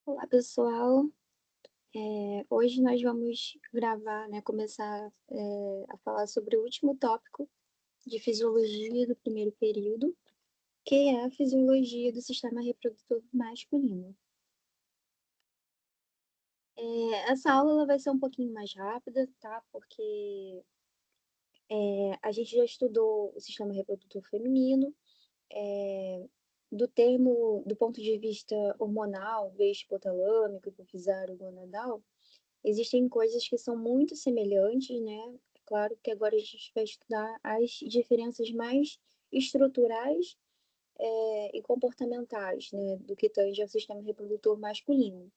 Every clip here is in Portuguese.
Olá, pessoal. Hoje nós vamos gravar, né, começar a falar sobre o último tópico de fisiologia do primeiro período, que é a fisiologia do sistema reprodutor masculino. Essa aula ela vai ser um pouquinho mais rápida, tá? Porque a gente já estudou o sistema reprodutor feminino, do ponto de vista hormonal, veiga hipotalâmico, hipofisário, gonadal. Existem coisas que são muito semelhantes, né? Claro que agora a gente vai estudar as diferenças mais estruturais, e comportamentais, né, do que tange ao sistema reprodutor masculino.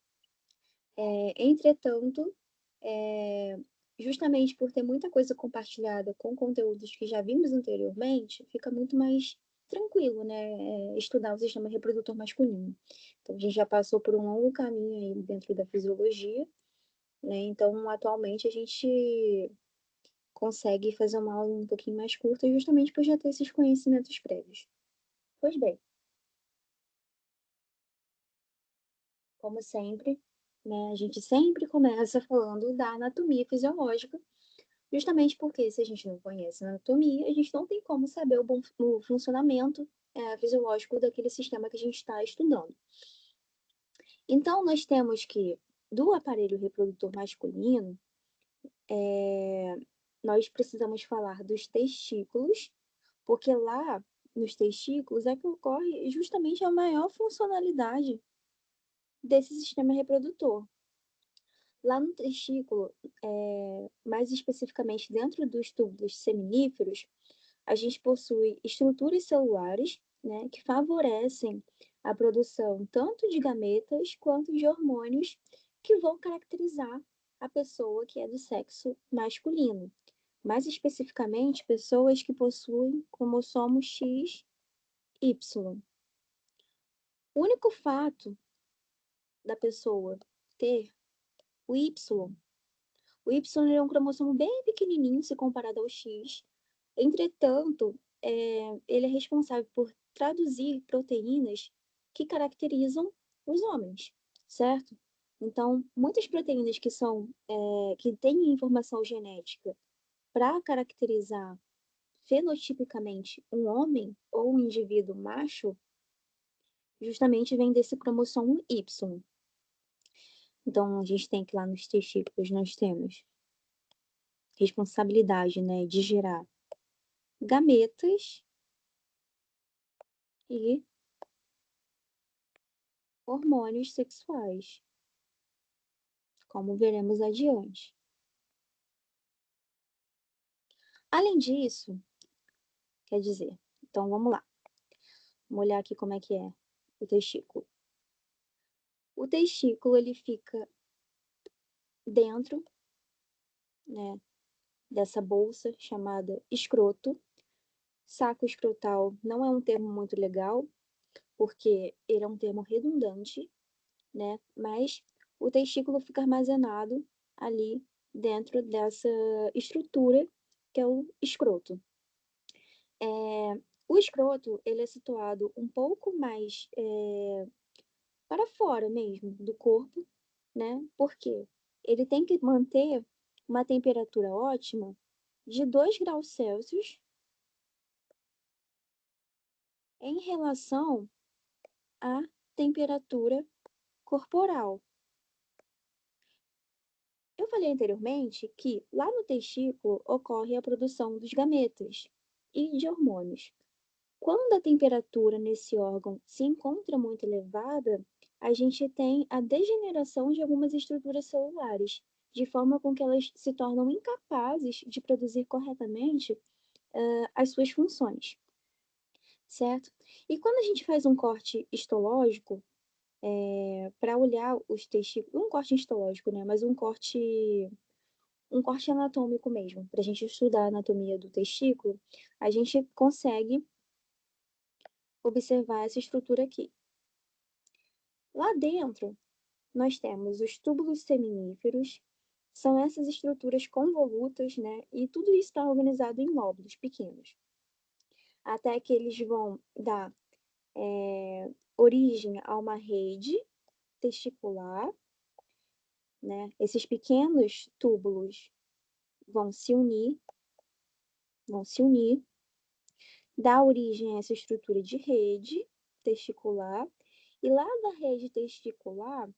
Entretanto, é, justamente por ter muita coisa compartilhada com conteúdos que já vimos anteriormente, fica muito mais tranquilo, né, estudar o sistema reprodutor masculino. Então, a gente já passou por um longo caminho aí dentro da fisiologia, né? Então, atualmente, a gente consegue fazer uma aula um pouquinho mais curta, justamente por já ter esses conhecimentos prévios. Pois bem, como sempre, né, a gente sempre começa falando da anatomia fisiológica, justamente porque se a gente não conhece a anatomia, a gente não tem como saber o funcionamento fisiológico daquele sistema que a gente está estudando. Então, nós temos que, do aparelho reprodutor masculino, nós precisamos falar dos testículos, porque lá nos testículos é que ocorre justamente a maior funcionalidade desse sistema reprodutor. Lá no testículo, mais especificamente dentro dos túbulos seminíferos, a gente possui estruturas celulares, né, que favorecem a produção tanto de gametas quanto de hormônios que vão caracterizar a pessoa que é do sexo masculino. Mais especificamente, pessoas que possuem cromossomo XY. O único fato da pessoa ter o Y, o Y é um cromossomo bem pequenininho se comparado ao X. Entretanto, ele é responsável por traduzir proteínas que caracterizam os homens, certo? Então, muitas proteínas que têm informação genética para caracterizar fenotipicamente um homem ou um indivíduo macho, justamente vem desse cromossomo Y. Então, a gente tem que lá nos testículos nós temos responsabilidade, né, de gerar gametas e hormônios sexuais, como veremos adiante. Além disso, quer dizer, então vamos lá, vamos olhar aqui como é que é o testículo. O testículo ele fica dentro, né, dessa bolsa chamada escroto. Saco escrotal não é um termo muito legal, porque ele é um termo redundante, né? Mas o testículo fica armazenado ali dentro dessa estrutura que é o escroto. O escroto, ele é situado um pouco mais para fora mesmo do corpo, né? Porque ele tem que manter uma temperatura ótima de 2 graus Celsius em relação à temperatura corporal. Eu falei anteriormente que lá no testículo ocorre a produção dos gametas e de hormônios. Quando a temperatura nesse órgão se encontra muito elevada, a gente tem a degeneração de algumas estruturas celulares, de forma com que elas se tornam incapazes de produzir corretamente as suas funções, certo? E quando a gente faz um corte histológico, para olhar os testículos, não um corte histológico, né, mas um corte anatômico mesmo, para a gente estudar a anatomia do testículo, a gente consegue observar essa estrutura aqui. Lá dentro, nós temos os túbulos seminíferos, são essas estruturas convolutas, né? E tudo isso está organizado em lóbulos pequenos, até que eles vão dar origem a uma rede, testicular, né? Esses pequenos túbulos vão se unir, dá origem a essa estrutura de rede testicular, e lá da rede testicular,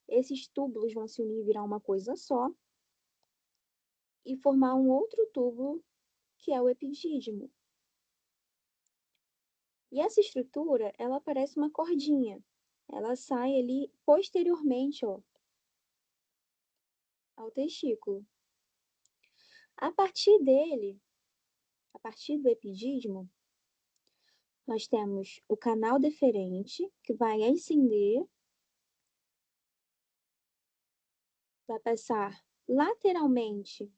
esses túbulos vão se unir e virar uma coisa só, e formar um outro túbulo, que é o epidídimo. E essa estrutura, ela parece uma cordinha. Ela sai ali posteriormente, ó, ao testículo. A partir dele, a partir do epidídimo, nós temos o canal deferente, que vai ascender, vai passar lateralmente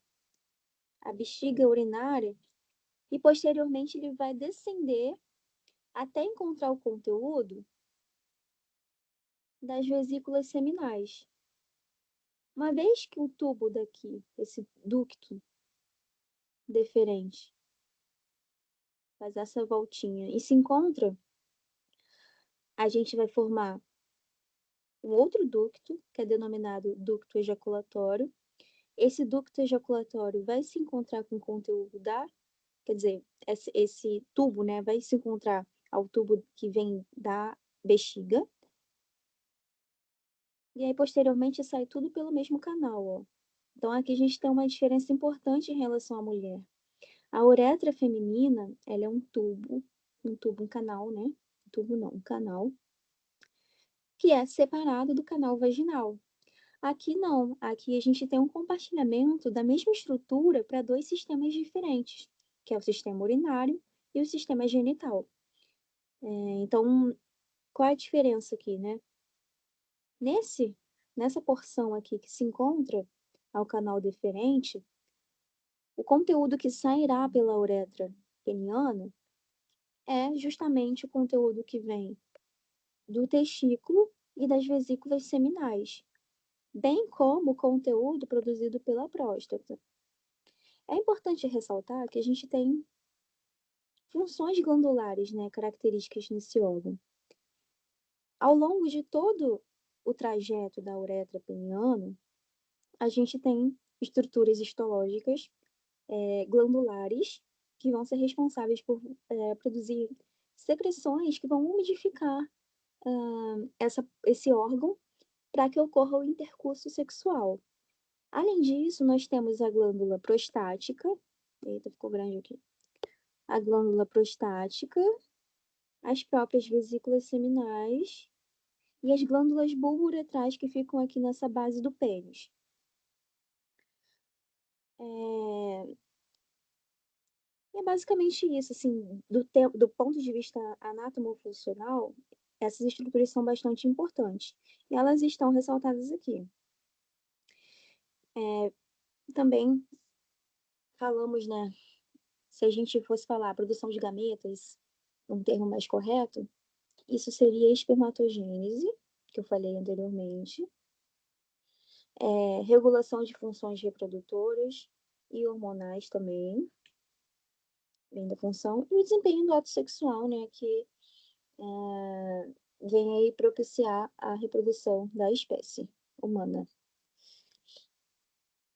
a bexiga urinária e posteriormente ele vai descender até encontrar o conteúdo das vesículas seminais. Uma vez que o tubo daqui, esse ducto deferente, faz essa voltinha e se encontra, a gente vai formar um outro ducto, que é denominado ducto ejaculatório. Esse ducto ejaculatório vai se encontrar com o conteúdo quer dizer, esse tubo, né, vai se encontrar ao tubo que vem da bexiga. E aí, posteriormente, sai tudo pelo mesmo canal, ó. Então, aqui a gente tem uma diferença importante em relação à mulher. A uretra feminina, ela é um canal, né? Um tubo não, um canal, que é separado do canal vaginal. Aqui não, aqui a gente tem um compartilhamento da mesma estrutura para dois sistemas diferentes, que é o sistema urinário e o sistema genital. Então, qual é a diferença aqui, né? Nessa porção aqui que se encontra ao canal deferente, o conteúdo que sairá pela uretra peniana é justamente o conteúdo que vem do testículo e das vesículas seminais, bem como o conteúdo produzido pela próstata. É importante ressaltar que a gente tem funções glandulares, né, características nesse órgão. Ao longo de todo o trajeto da uretra peniana, a gente tem estruturas histológicas glandulares que vão ser responsáveis por produzir secreções que vão umidificar esse órgão para que ocorra o intercurso sexual. Além disso, nós temos a glândula prostática. Eita, ficou grande aqui. A glândula prostática, as próprias vesículas seminais e as glândulas bulbouretrais que ficam aqui nessa base do pênis. E é basicamente isso, assim, do ponto de vista anatomofuncional, essas estruturas são bastante importantes. E elas estão ressaltadas aqui. Também falamos, né, se a gente fosse falar produção de gametas, um termo mais correto, isso seria espermatogênese, que eu falei anteriormente, regulação de funções reprodutoras e hormonais também, vem da função, e o desempenho do ato sexual, né, que vem aí propiciar a reprodução da espécie humana.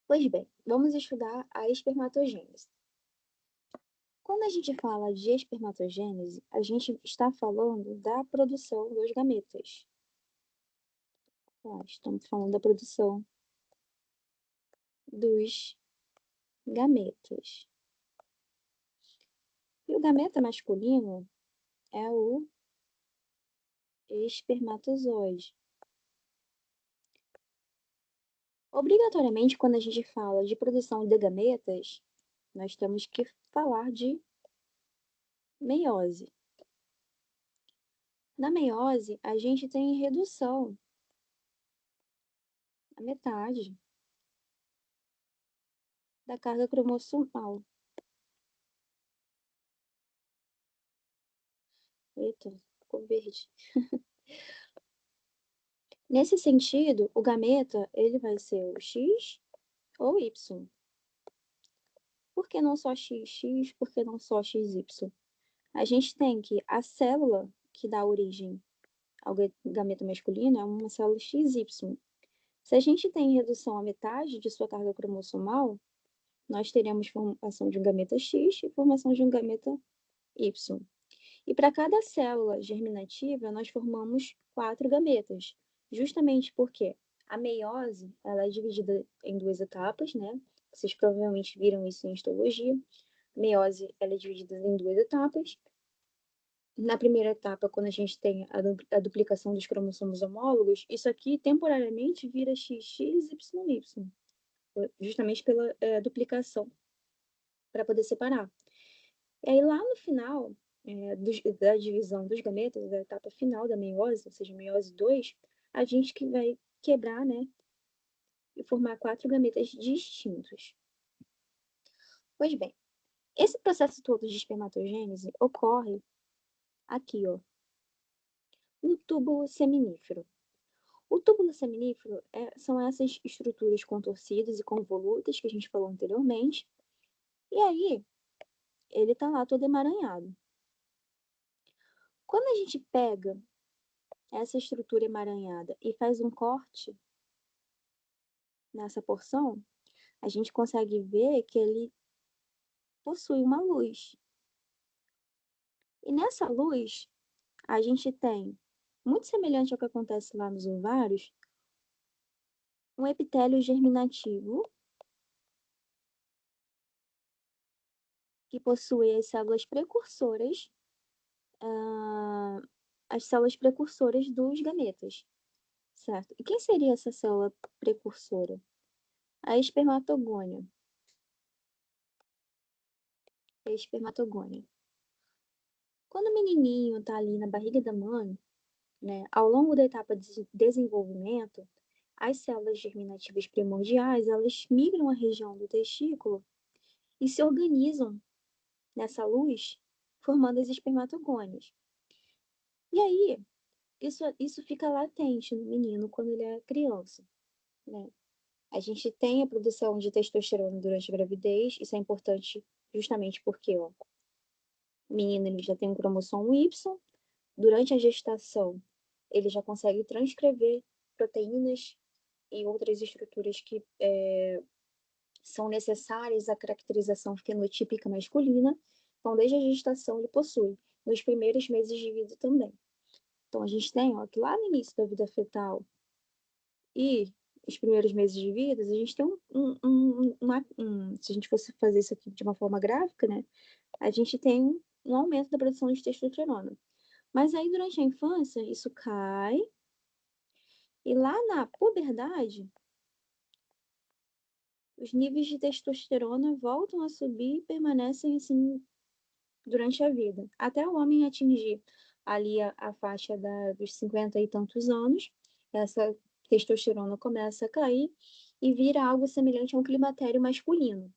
Pois bem, vamos estudar a espermatogênese. Quando a gente fala de espermatogênese, a gente está falando da produção dos gametas. Estamos falando da produção dos gametas. E o gameta masculino é o espermatozoide. Obrigatoriamente, quando a gente fala de produção de gametas, nós temos que falar de meiose. Na meiose, a gente tem redução a metade da carga cromossomal. Eita, ficou verde. Nesse sentido, o gameta ele vai ser o X ou Y. Por que não só XX? Por que não só XY? A gente tem que a célula que dá origem ao gameta masculino é uma célula XY. Se a gente tem redução à metade de sua carga cromossomal, nós teremos formação de um gameta X e formação de um gameta Y. E para cada célula germinativa, nós formamos 4 gametas, justamente porque a meiose ela é dividida em 2 etapas, né? Vocês provavelmente viram isso em histologia. A meiose ela é dividida em 2 etapas. Na primeira etapa, quando a gente tem a duplicação dos cromossomos homólogos, isso aqui temporariamente vira XXYY, justamente pela duplicação, para poder separar. E aí, lá no final da divisão dos gametas, da etapa final da meiose, ou seja, meiose 2, a gente que vai quebrar, né, e formar 4 gametas distintos. Pois bem, esse processo todo de espermatogênese ocorre aqui, ó, no túbulo seminífero. O túbulo seminífero são essas estruturas contorcidas e convolutas que a gente falou anteriormente. E aí, ele tá lá todo emaranhado. Quando a gente pega essa estrutura emaranhada e faz um corte nessa porção, a gente consegue ver que ele possui uma luz. E nessa luz, a gente tem, muito semelhante ao que acontece lá nos ovários, um epitélio germinativo que possui as células precursoras, as células precursoras dos gametas, certo? E quem seria essa célula precursora? A espermatogônia. A espermatogônia. Quando o menininho está ali na barriga da mãe, né, ao longo da etapa de desenvolvimento, as células germinativas primordiais, elas migram a região do testículo e se organizam nessa luz, formando as espermatogônias. E aí, isso fica latente no menino quando ele é criança, né? A gente tem a produção de testosterona durante a gravidez, isso é importante justamente porque, ó, o menino ele já tem um cromossomo Y, durante a gestação ele já consegue transcrever proteínas e outras estruturas que são necessárias à caracterização fenotípica masculina. Então, desde a gestação ele possui, nos primeiros meses de vida também. Então, a gente tem, ó, que lá no início da vida fetal e os primeiros meses de vida, a gente tem se a gente fosse fazer isso aqui de uma forma gráfica, né, a gente tem um aumento da produção de testosterona. Mas aí, durante a infância, isso cai, e lá na puberdade, os níveis de testosterona voltam a subir e permanecem assim durante a vida, até o homem atingir ali a faixa dos 50 e tantos anos, essa testosterona começa a cair e vira algo semelhante a um climatério masculino,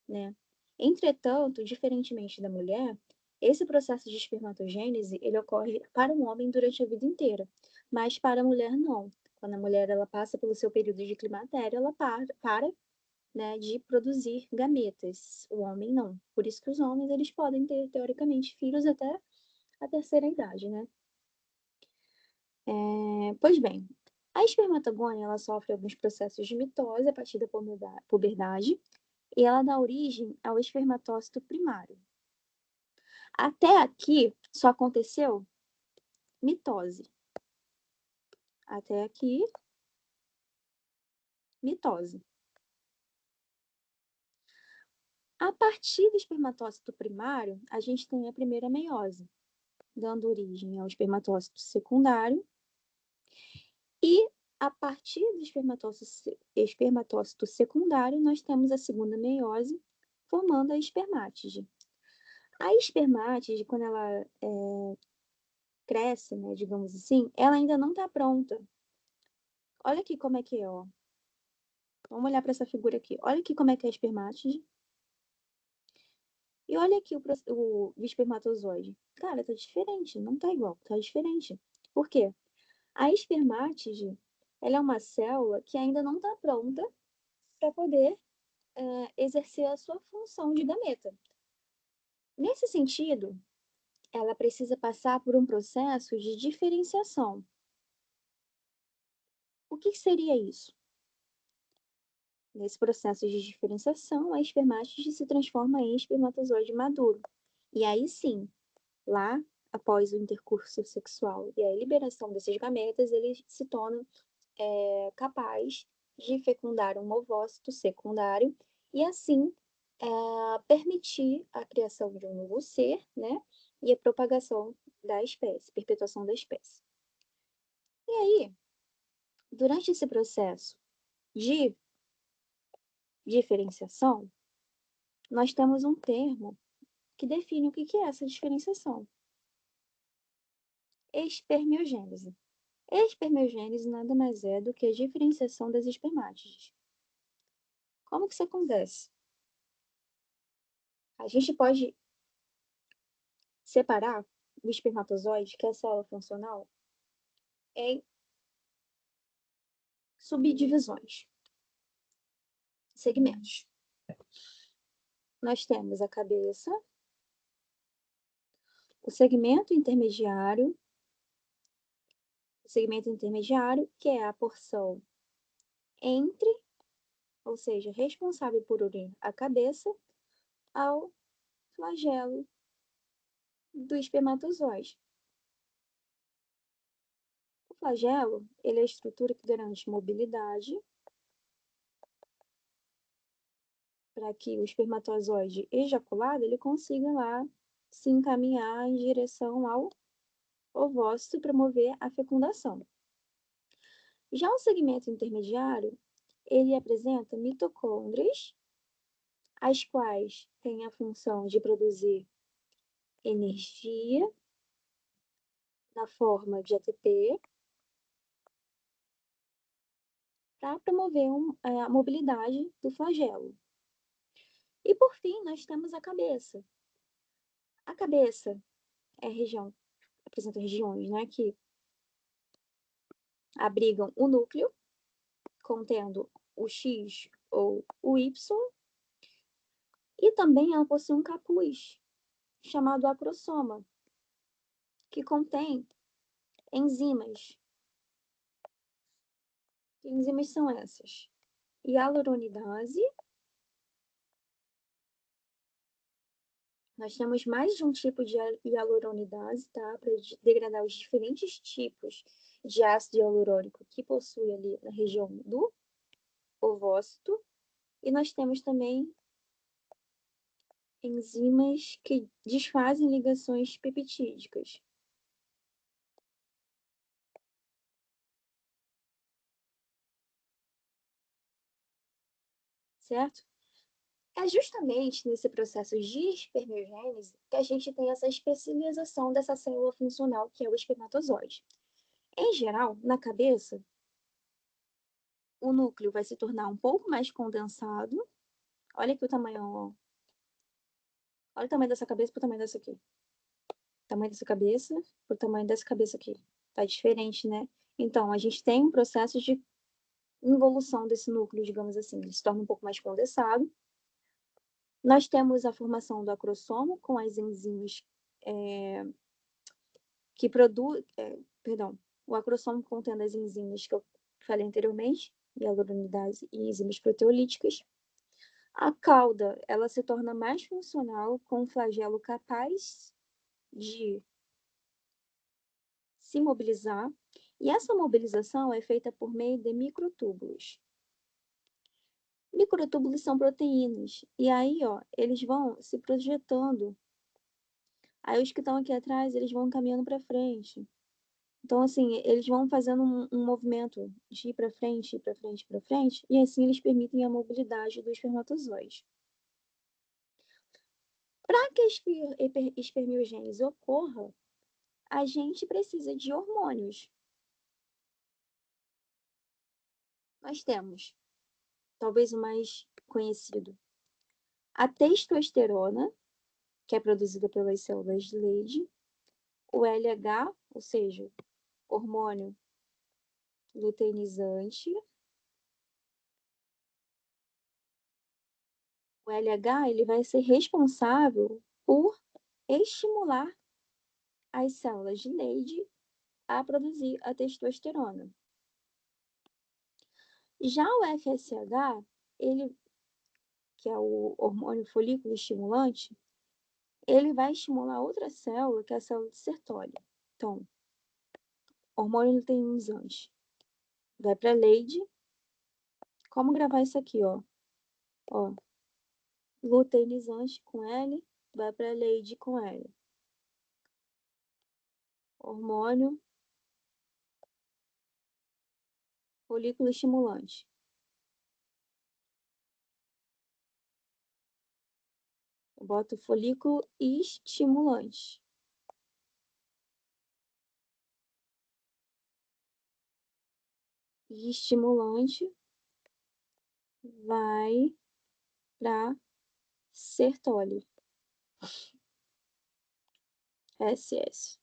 né? Entretanto, diferentemente da mulher, esse processo de espermatogênese, ele ocorre para o homem durante a vida inteira, mas para a mulher não. Quando a mulher ela passa pelo seu período de climatério, ela para, né, de produzir gametas. O homem não. Por isso que os homens eles podem ter, teoricamente, filhos até a terceira idade, né? Pois bem, a espermatogônia ela sofre alguns processos de mitose a partir da puberdade e ela dá origem ao espermatócito primário. Até aqui só aconteceu mitose. Até aqui, mitose. A partir do espermatócito primário, a gente tem a primeira meiose, dando origem ao espermatócito secundário. E a partir do espermatócito secundário, nós temos a segunda meiose, formando a espermátide. A espermátide, quando ela cresce, né, digamos assim, ela ainda não está pronta. Olha aqui como é que é, ó. Vamos olhar para essa figura aqui. Olha aqui como é que é a espermátide. E olha aqui o espermatozoide. Cara, tá diferente, não tá igual, tá diferente. Por quê? A espermátide, ela é uma célula que ainda não está pronta para poder exercer a sua função de gameta. Nesse sentido, ela precisa passar por um processo de diferenciação. O que seria isso? Nesse processo de diferenciação, a espermátide se transforma em espermatozoide maduro. E aí sim, lá, após o intercurso sexual e a liberação desses gametas, ele se torna capaz de fecundar um ovócito secundário e assim permitir a criação de um novo ser, né? E a propagação da espécie, perpetuação da espécie. E aí, durante esse processo de diferenciação, nós temos um termo que define o que é essa diferenciação. Espermiogênese. Espermiogênese nada mais é do que a diferenciação das espermátides. Como que isso acontece? A gente pode separar o espermatozoide, que é a célula funcional, em subdivisões, segmentos. Nós temos a cabeça, o segmento intermediário, que é a porção entre, ou seja, responsável por unir a cabeça ao flagelo do espermatozoide. O flagelo, ele é a estrutura que garante mobilidade para que o espermatozoide ejaculado ele consiga lá se encaminhar em direção ao ovócito e promover a fecundação. Já o segmento intermediário, ele apresenta mitocôndrias, as quais têm a função de produzir energia na forma de ATP para promover a mobilidade do flagelo. E por fim, nós temos a cabeça. A cabeça apresenta regiões, né, que abrigam o núcleo, contendo o X ou o Y, e também ela possui um capuz, chamado acrossoma, que contém enzimas. Que enzimas são essas? Hialuronidase. Nós temos mais de um tipo de hialuronidase, tá? Para degradar os diferentes tipos de ácido hialurônico que possui ali na região do ovócito. E nós temos também enzimas que desfazem ligações peptídicas. Certo? É justamente nesse processo de espermiogênese que a gente tem essa especialização dessa célula funcional, que é o espermatozoide. Em geral, na cabeça, o núcleo vai se tornar um pouco mais condensado. Olha aqui o tamanho, ó. Olha o tamanho dessa cabeça pro tamanho dessa aqui. O tamanho dessa cabeça pro tamanho dessa cabeça aqui. Tá diferente, né? Então, a gente tem um processo de involução desse núcleo, digamos assim. Ele se torna um pouco mais condensado. Nós temos a formação do acrossomo com as enzimas que produz, o acrossomo contendo as enzimas que eu falei anteriormente, hialuronidase e enzimas proteolíticas. A cauda, ela se torna mais funcional com um flagelo capaz de se mobilizar, e essa mobilização é feita por meio de microtúbulos. Microtúbulos são proteínas, e aí, ó, eles vão se projetando. Aí os que estão aqui atrás, eles vão caminhando para frente. Então, assim, eles vão fazendo um movimento de ir para frente, ir para frente, para frente, e assim eles permitem a mobilidade do espermatozoide. Para que a espermiogênese ocorra, a gente precisa de hormônios. Nós temos, talvez o mais conhecido, a testosterona, que é produzida pelas células de Leydig, o LH, ou seja, hormônio luteinizante. O LH ele vai ser responsável por estimular as células de Leydig a produzir a testosterona. Já o FSH, ele, que é o hormônio folículo estimulante, ele vai estimular outra célula, que é a célula de Sertoli. Então, hormônio luteinizante vai para Leydig. Como gravar isso aqui, ó? Ó, luteinizante com L, vai para Leydig com L. Hormônio folículo estimulante. Eu boto folículo estimulante. E estimulante vai para Sertoli. SS.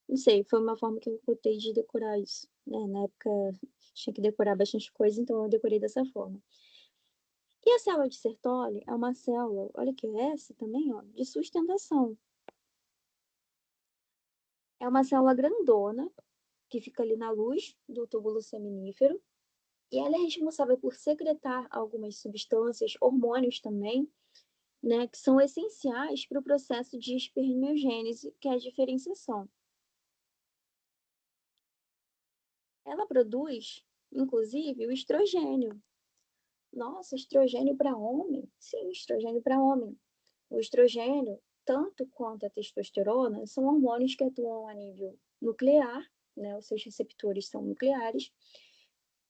Não sei, foi uma forma que eu botei de decorar isso. Né? Na época tinha que decorar bastante coisa, então eu decorei dessa forma. E a célula de Sertoli é uma célula, olha que é essa também, ó, de sustentação. É uma célula grandona, que fica ali na luz do túbulo seminífero, e ela é responsável por secretar algumas substâncias, hormônios também, né, que são essenciais para o processo de espermiogênese, que é a diferenciação. Ela produz, inclusive, o estrogênio. Nossa, estrogênio para homem? Sim, estrogênio para homem. O estrogênio, tanto quanto a testosterona, são hormônios que atuam a nível nuclear, né? Os seus receptores são nucleares.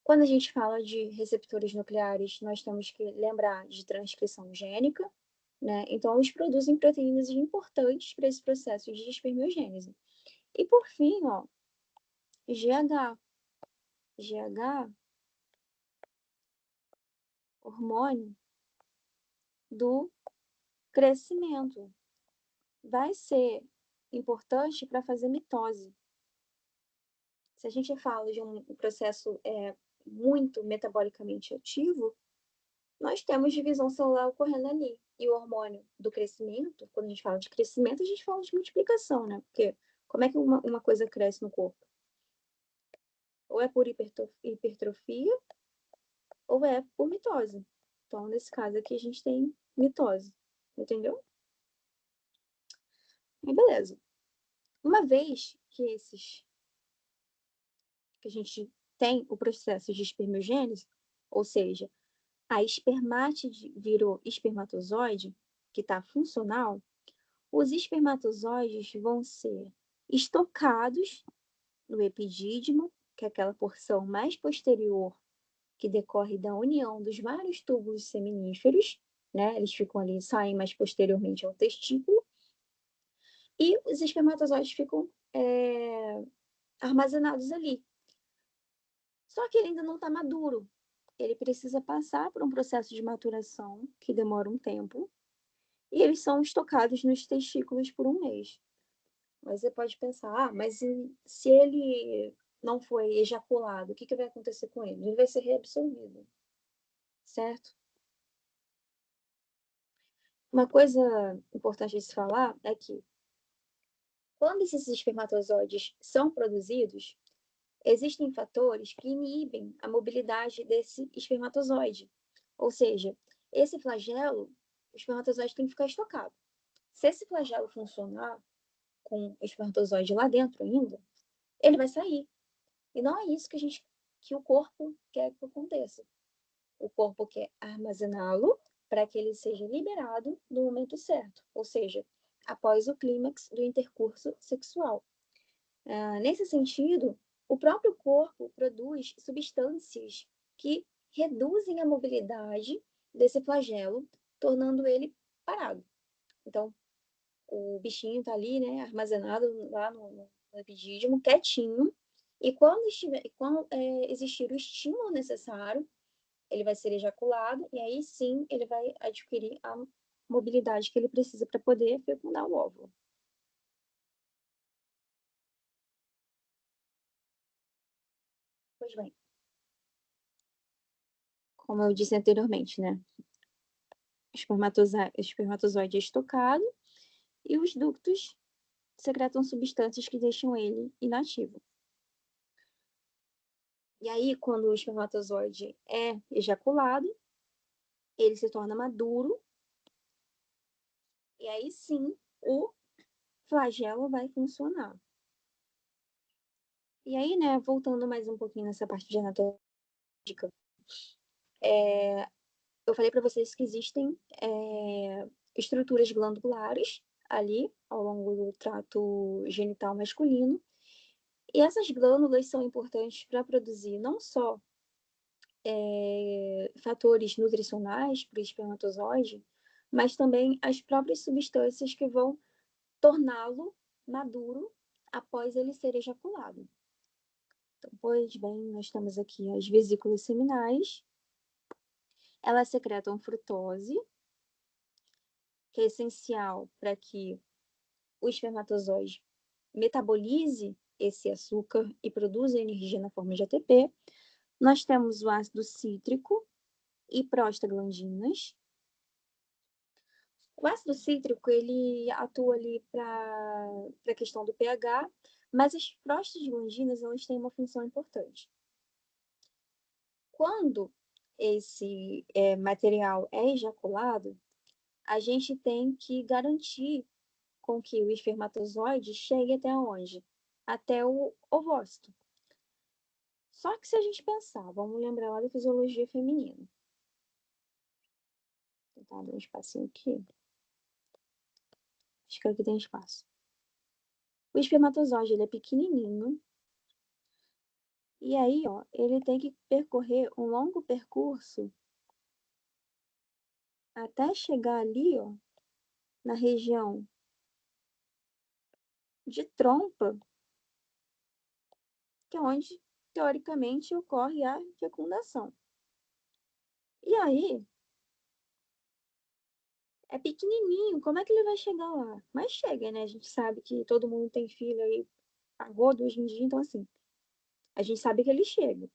Quando a gente fala de receptores nucleares, nós temos que lembrar de transcrição gênica, né? Então, eles produzem proteínas importantes para esse processo de espermiogênese. E por fim, ó, GH. GH, hormônio do crescimento. Vai ser importante para fazer mitose. Se a gente fala de um processo muito metabolicamente ativo, nós temos divisão celular ocorrendo ali. E o hormônio do crescimento, quando a gente fala de crescimento, a gente fala de multiplicação, né? Porque como é que uma coisa cresce no corpo? Ou é por hipertrofia, ou é por mitose. Então, nesse caso aqui, a gente tem mitose. Entendeu? E beleza. Uma vez que a gente tem o processo de espermiogênese, ou seja, a espermátide virou espermatozoide, que está funcional, os espermatozoides vão ser estocados no epidídimo, que é aquela porção mais posterior que decorre da união dos vários túbulos seminíferos, né? Eles ficam ali, saem mais posteriormente ao testículo, e os espermatozoides ficam armazenados ali. Só que ele ainda não está maduro. Ele precisa passar por um processo de maturação que demora um tempo, e eles são estocados nos testículos por um mês. Mas você pode pensar, mas se ele não foi ejaculado, o que vai acontecer com ele? Ele vai ser reabsorvido, certo? Uma coisa importante de se falar é que quando esses espermatozoides são produzidos, existem fatores que inibem a mobilidade desse espermatozoide. Ou seja, esse flagelo, o espermatozoide tem que ficar estocado. Se esse flagelo funcionar com o espermatozoide lá dentro ainda, ele vai sair. E não é isso que o corpo quer que aconteça. O corpo quer armazená-lo para que ele seja liberado no momento certo, ou seja, após o clímax do intercurso sexual. Nesse sentido, o próprio corpo produz substâncias que reduzem a mobilidade desse flagelo, tornando ele parado. Então, o bichinho está ali, né, armazenado lá no epidídimo, quietinho, e quando existir o estímulo necessário, ele vai ser ejaculado, e aí sim ele vai adquirir a mobilidade que ele precisa para poder fecundar o óvulo. Pois bem, como eu disse anteriormente, né? O espermatozoide é estocado e os ductos secretam substâncias que deixam ele inativo. E aí, quando o espermatozoide é ejaculado, ele se torna maduro, e aí sim o flagelo vai funcionar. E aí, né, voltando mais um pouquinho nessa parte de anatomia, eu falei para vocês que existem estruturas glandulares ali ao longo do trato genital masculino. E essas glândulas são importantes para produzir não só fatores nutricionais para o espermatozoide, mas também as próprias substâncias que vão torná-lo maduro após ele ser ejaculado. Então, pois bem, nós temos aqui as vesículas seminais. Elas secretam frutose, que é essencial para que o espermatozoide metabolize esse açúcar e produza energia na forma de ATP. Nós temos o ácido cítrico e prostaglandinas. O ácido cítrico, ele atua ali para a questão do pH, mas as prostaglandinas, elas têm uma função importante. Quando esse material é ejaculado, a gente tem que garantir com que o espermatozoide chegue até onde? Até o ovócito. Só que se a gente pensar, vamos lembrar lá da fisiologia feminina. Vou tentar dar um espacinho aqui. Acho que aqui tem espaço. O espermatozoide, ele é pequenininho. E aí, ó, ele tem que percorrer um longo percurso até chegar ali, ó, na região de trompa, que é onde, teoricamente, ocorre a fecundação. E aí, é pequenininho, como é que ele vai chegar lá? Mas chega, né? A gente sabe que todo mundo tem filho aí a rodo hoje em dia, então assim, a gente sabe que ele chega.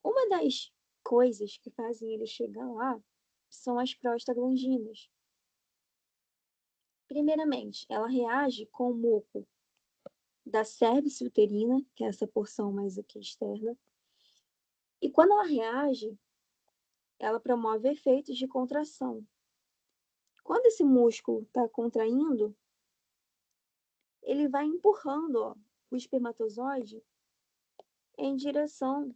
Uma das coisas que fazem ele chegar lá são as prostaglandinas. Primeiramente, ela reage com o muco da cérvix uterina, que é essa porção mais aqui externa. E quando ela reage, ela promove efeitos de contração. Quando esse músculo está contraindo, ele vai empurrando, ó, o espermatozoide em direção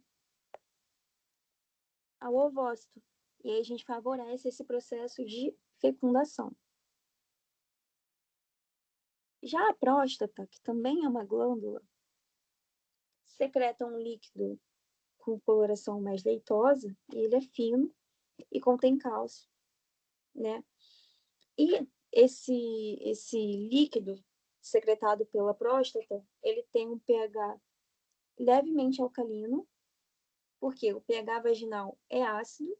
ao ovócito. E aí a gente favorece esse processo de fecundação. Já a próstata, que também é uma glândula, secreta um líquido com coloração mais leitosa, e ele é fino e contém cálcio, né? E esse líquido secretado pela próstata, ele tem um pH levemente alcalino, porque o pH vaginal é ácido.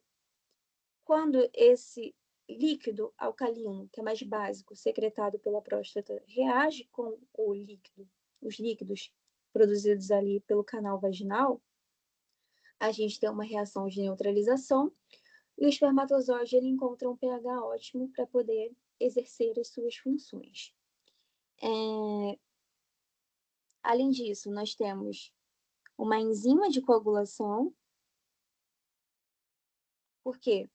Quando esse líquido alcalino, que é mais básico, secretado pela próstata, reage com o líquido, os líquidos produzidos ali pelo canal vaginal, a gente tem uma reação de neutralização e o espermatozoide ele encontra um pH ótimo para poder exercer as suas funções. Além disso, nós temos uma enzima de coagulação, porque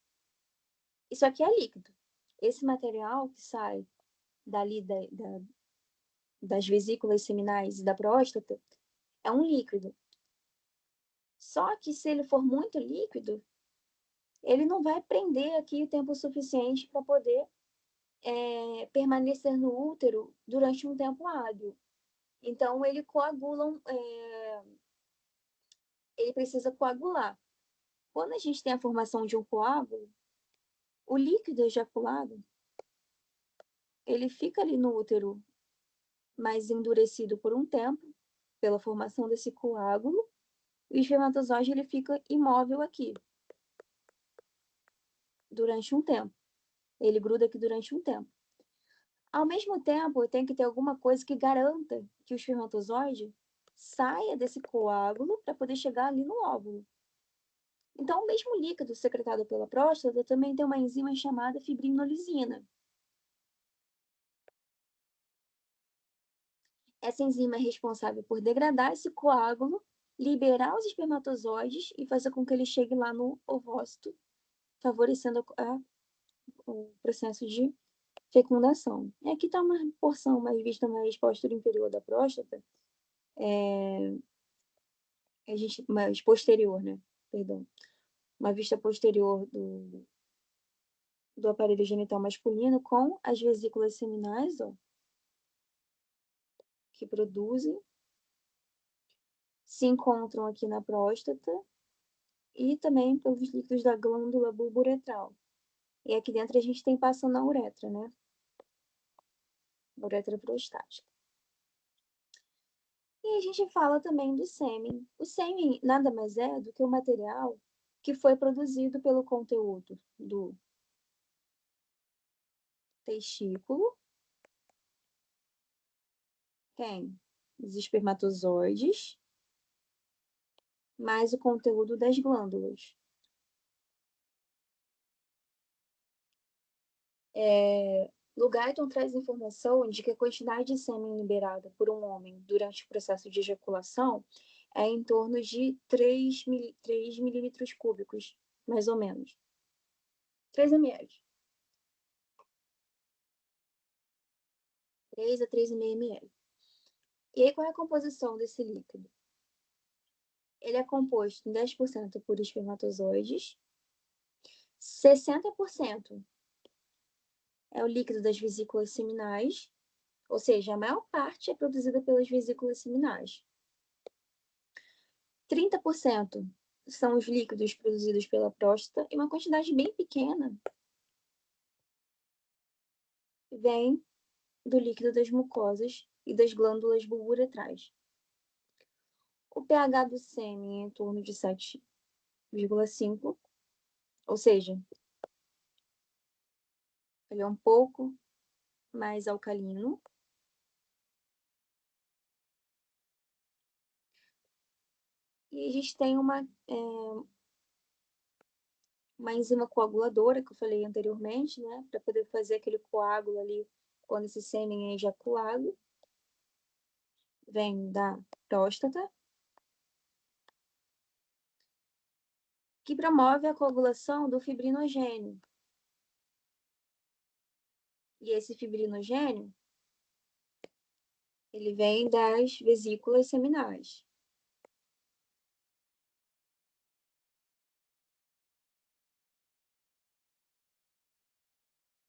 isso aqui é líquido. Esse material que sai dali das vesículas seminais e da próstata é um líquido. Só que se ele for muito líquido, ele não vai prender aqui o tempo suficiente para poder permanecer no útero durante um tempo hábil. Então, ele coagula, ele precisa coagular. Quando a gente tem a formação de um coágulo, o líquido ejaculado, ele fica ali no útero mais endurecido por um tempo, pela formação desse coágulo, e o espermatozoide ele fica imóvel aqui durante um tempo. Ele gruda aqui durante um tempo. Ao mesmo tempo, tem que ter alguma coisa que garanta que o espermatozoide saia desse coágulo para poder chegar ali no óvulo. Então, o mesmo líquido secretado pela próstata também tem uma enzima chamada fibrinolisina. Essa enzima é responsável por degradar esse coágulo, liberar os espermatozoides e fazer com que ele chegue lá no ovócito, favorecendo o processo de fecundação. E aqui está uma porção mais vista mais posterior inferior da próstata, mais posterior, né? Perdão. Uma vista posterior do aparelho genital masculino com as vesículas seminais, ó, que produzem, se encontram aqui na próstata e também pelos líquidos da glândula bulboretral. E aqui dentro a gente tem passando a uretra, né? A uretra prostática. E a gente fala também do sêmen. O sêmen nada mais é do que o material que foi produzido pelo conteúdo do testículo, quem? Os espermatozoides, mais o conteúdo das glândulas. Lugarton traz informação de que a quantidade de sêmen liberada por um homem durante o processo de ejaculação é em torno de 3 milímetros cúbicos, mais ou menos. 3 ml. 3 a 3,5 ml. E aí, qual é a composição desse líquido? Ele é composto em 10% por espermatozoides, 60% é o líquido das vesículas seminais, ou seja, a maior parte é produzida pelas vesículas seminais. 30% são os líquidos produzidos pela próstata e uma quantidade bem pequena vem do líquido das mucosas e das glândulas bulboretrais. O pH do sêmen é em torno de 7,5, ou seja, ele é um pouco mais alcalino. E a gente tem uma enzima coaguladora, que eu falei anteriormente, né? Para poder fazer aquele coágulo ali quando esse sêmen é ejaculado. Vem da próstata, que promove a coagulação do fibrinogênio. E esse fibrinogênio, ele vem das vesículas seminais.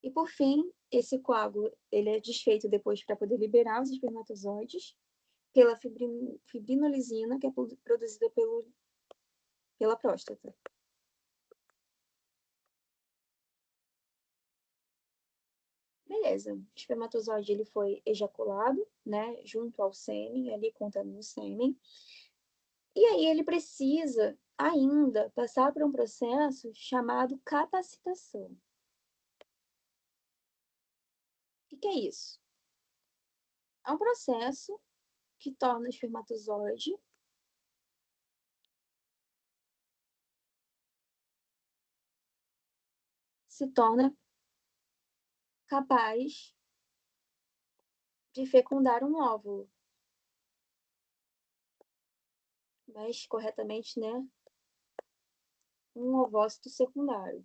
E por fim, esse coágulo, ele é desfeito depois para poder liberar os espermatozoides pela fibrinolisina, que é produzida pela próstata. Beleza, o espermatozoide ele foi ejaculado, né, junto ao sêmen, ali contando no sêmen. E aí ele precisa ainda passar por um processo chamado capacitação. O que é isso? É um processo que torna o espermatozoide se torna capaz de fecundar um óvulo. Mais corretamente, né? Um ovócito secundário.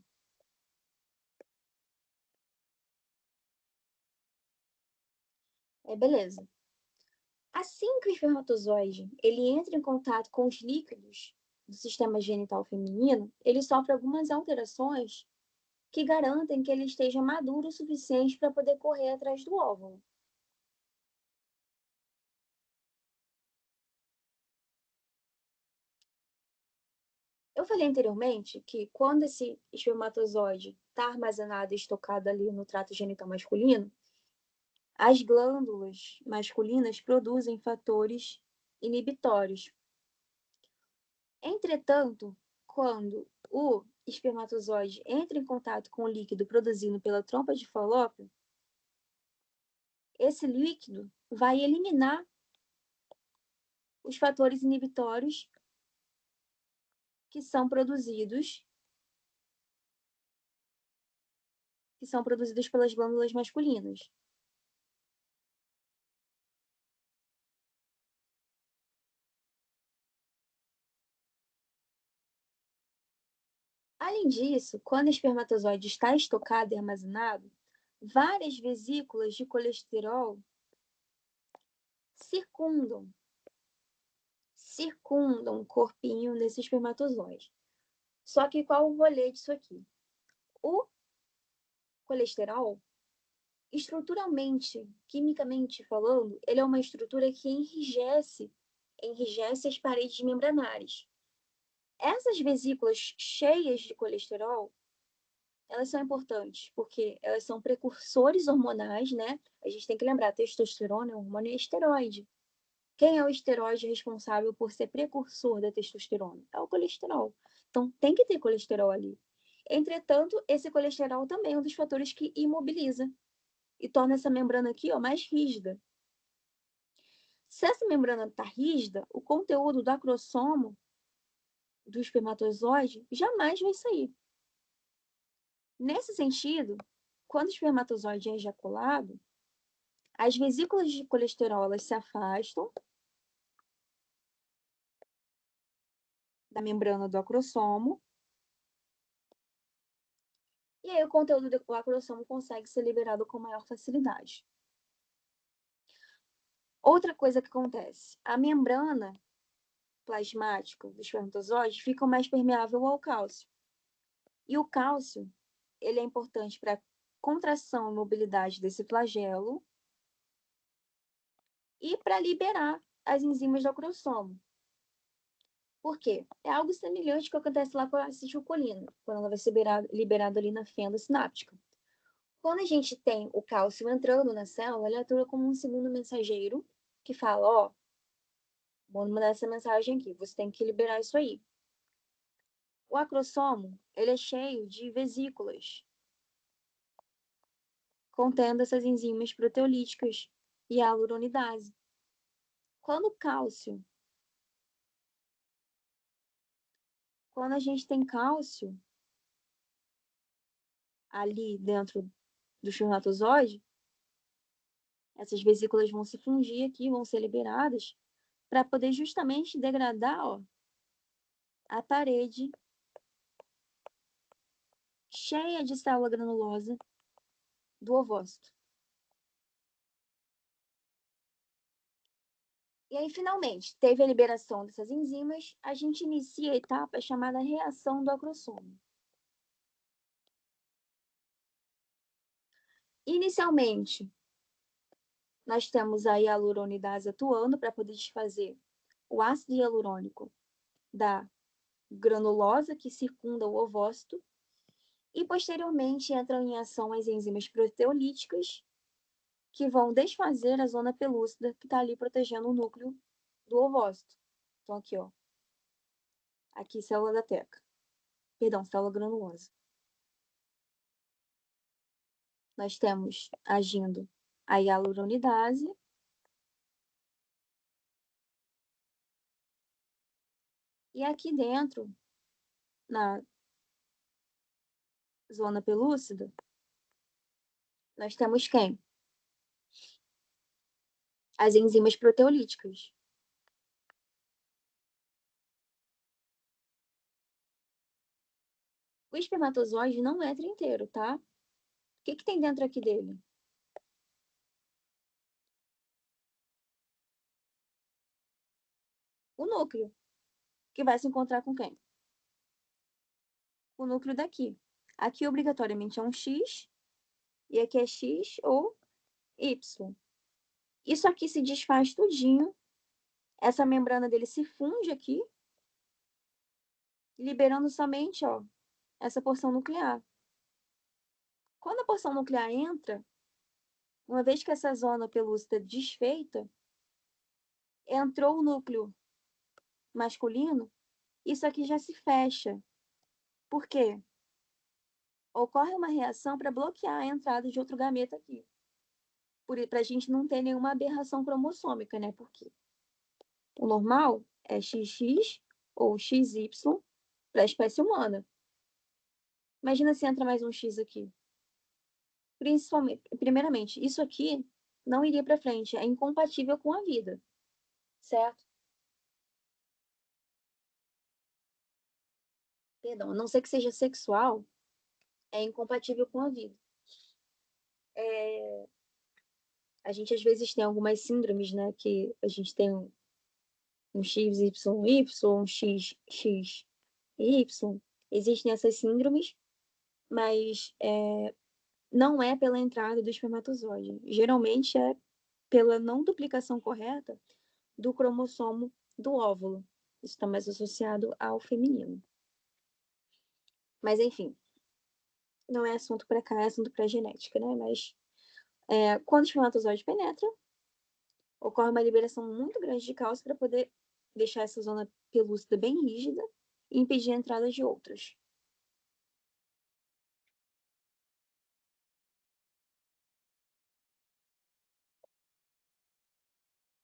Beleza. Assim que o espermatozoide ele entra em contato com os líquidos do sistema genital feminino, ele sofre algumas alterações que garantem que ele esteja maduro o suficiente para poder correr atrás do óvulo. Eu falei anteriormente que quando esse espermatozoide está armazenado e estocado ali no trato genital masculino, as glândulas masculinas produzem fatores inibitórios. Entretanto, quando o espermatozoide entra em contato com o líquido produzido pela trompa de Falópio, esse líquido vai eliminar os fatores inibitórios que são produzidos pelas glândulas masculinas. Além disso, quando o espermatozoide está estocado e armazenado, várias vesículas de colesterol circundam o corpinho desse espermatozoide. Só que qual o rolê disso aqui? O colesterol, estruturalmente, quimicamente falando, ele é uma estrutura que enrijece as paredes membranárias. Essas vesículas cheias de colesterol, elas são importantes, porque elas são precursores hormonais, né? A gente tem que lembrar, testosterona é um hormônio esteroide. Quem é o esteroide responsável por ser precursor da testosterona? É o colesterol. Então, tem que ter colesterol ali. Entretanto, esse colesterol também é um dos fatores que imobiliza e torna essa membrana aqui, ó, mais rígida. Se essa membrana está rígida, o conteúdo do acrossomo do espermatozoide jamais vai sair. Nesse sentido, quando o espermatozoide é ejaculado, as vesículas de colesterol elas se afastam da membrana do acrossomo e aí o conteúdo do acrossomo consegue ser liberado com maior facilidade. Outra coisa que acontece, a membrana plasmática do espermatozoide fica mais permeável ao cálcio. E o cálcio, ele é importante para a contração e mobilidade desse flagelo e para liberar as enzimas do acrossomo. Por quê? É algo semelhante que acontece lá com a acetilcolina, quando ela vai ser liberada ali na fenda sináptica. Quando a gente tem o cálcio entrando na célula, ele atua como um segundo mensageiro que fala, ó, vou mandar essa mensagem aqui, você tem que liberar isso aí. O acrossomo, ele é cheio de vesículas, contendo essas enzimas proteolíticas e a hialuronidase. Quando a gente tem cálcio ali dentro do espermatozoide, essas vesículas vão se fundir aqui, vão ser liberadas para poder justamente degradar, ó, a parede cheia de célula granulosa do ovócito. E aí, finalmente, teve a liberação dessas enzimas, a gente inicia a etapa chamada reação do acrossomo. Inicialmente, nós temos a hialuronidase atuando para poder desfazer o ácido hialurônico da granulosa que circunda o ovócito e, posteriormente, entram em ação as enzimas proteolíticas que vão desfazer a zona pelúcida que está ali protegendo o núcleo do ovócito. Então, aqui, ó. Aqui, célula da teca. Perdão, célula granulosa. Nós temos agindo a hialuronidase e aqui dentro, na zona pelúcida, nós temos quem? As enzimas proteolíticas. O espermatozoide não é trinteiro, tá? O que tem dentro aqui dele? O núcleo, que vai se encontrar com quem? O núcleo daqui. Aqui, obrigatoriamente, é um X, e aqui é X ou Y. Isso aqui se desfaz tudinho, essa membrana dele se funde aqui, liberando somente, ó, essa porção nuclear. Quando a porção nuclear entra, uma vez que essa zona pelúcida desfeita, entrou o núcleo masculino, isso aqui já se fecha. Por quê? Ocorre uma reação para bloquear a entrada de outro gameta aqui. Para a gente não ter nenhuma aberração cromossômica, né? Porque o normal é XX ou XY para a espécie humana. Imagina se entra mais um X aqui. Primeiramente, isso aqui não iria para frente, é incompatível com a vida, certo? perdão, a não ser que seja sexual, é incompatível com a vida. A gente às vezes tem algumas síndromes, né? Que a gente tem um XYY, um XXY. Existem essas síndromes, mas não é pela entrada do espermatozoide. Geralmente é pela não duplicação correta do cromossomo do óvulo. Isso está mais associado ao feminino. Mas, enfim, não é assunto para cá, é assunto para genética, né? Mas quando o espermatozoide penetra, ocorre uma liberação muito grande de cálcio para poder deixar essa zona pelúcida bem rígida e impedir a entrada de outras.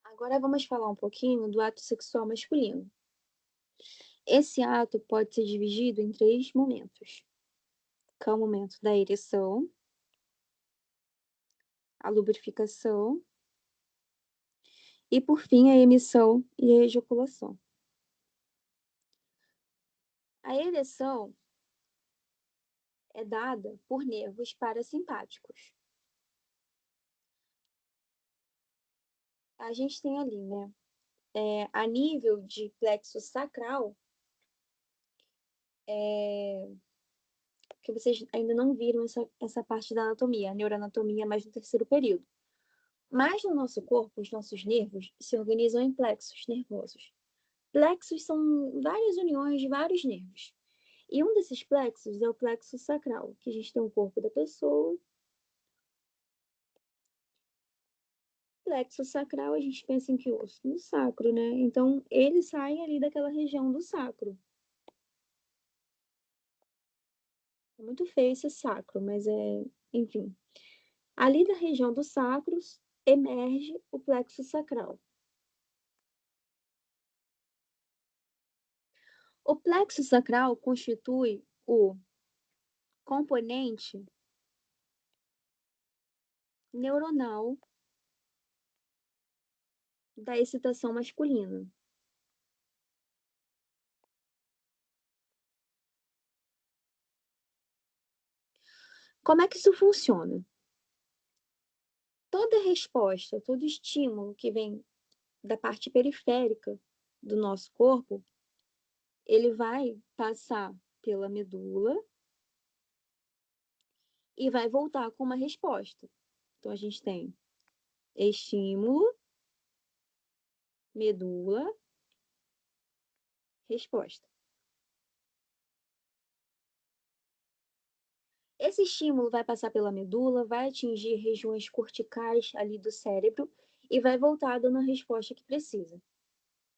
Agora vamos falar um pouquinho do ato sexual masculino. Esse ato pode ser dividido em 3 momentos, que é o momento da ereção, a lubrificação e, por fim, a emissão e a ejaculação. A ereção é dada por nervos parasimpáticos. A gente tem ali, né, a nível de plexo sacral, que vocês ainda não viram essa parte da anatomia, a neuroanatomia mais no terceiro período. Mas no nosso corpo, os nossos nervos se organizam em plexos nervosos. Plexos são várias uniões de vários nervos. E um desses plexos é o plexo sacral, que a gente tem o corpo da pessoa. Plexo sacral, a gente pensa em que osso? No sacro, né? Então, ele sai ali daquela região do sacro. É muito feio esse sacro, mas enfim. Ali da região dos sacros emerge o plexo sacral. O plexo sacral constitui o componente neuronal da excitação masculina. Como é que isso funciona? Toda resposta, todo estímulo que vem da parte periférica do nosso corpo, ele vai passar pela medula e vai voltar com uma resposta. Então, a gente tem estímulo, medula, resposta. Esse estímulo vai passar pela medula, vai atingir regiões corticais ali do cérebro e vai voltar dando a resposta que precisa.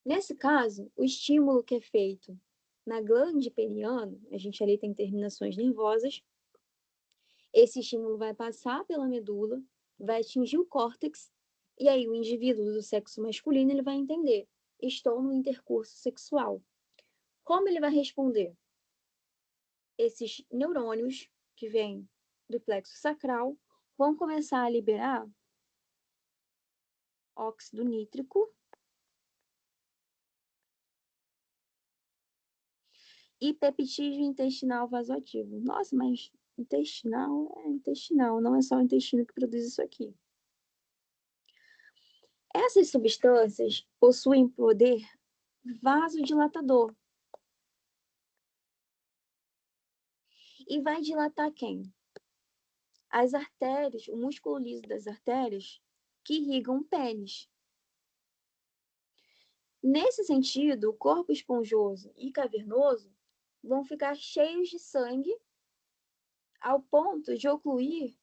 Nesse caso, o estímulo que é feito na glande peniana, a gente ali tem terminações nervosas, esse estímulo vai passar pela medula, vai atingir o córtex, e aí o indivíduo do sexo masculino ele vai entender: estou no intercurso sexual. Como ele vai responder? Esses neurônios que vêm do plexo sacral vão começar a liberar óxido nítrico e peptídeo intestinal vasoativo. Nossa, mas intestinal, não é só o intestino que produz isso aqui. Essas substâncias possuem poder vasodilatador. E vai dilatar quem? As artérias, o músculo liso das artérias que irrigam o pênis. Nesse sentido, o corpo esponjoso e cavernoso vão ficar cheios de sangue ao ponto de ocluir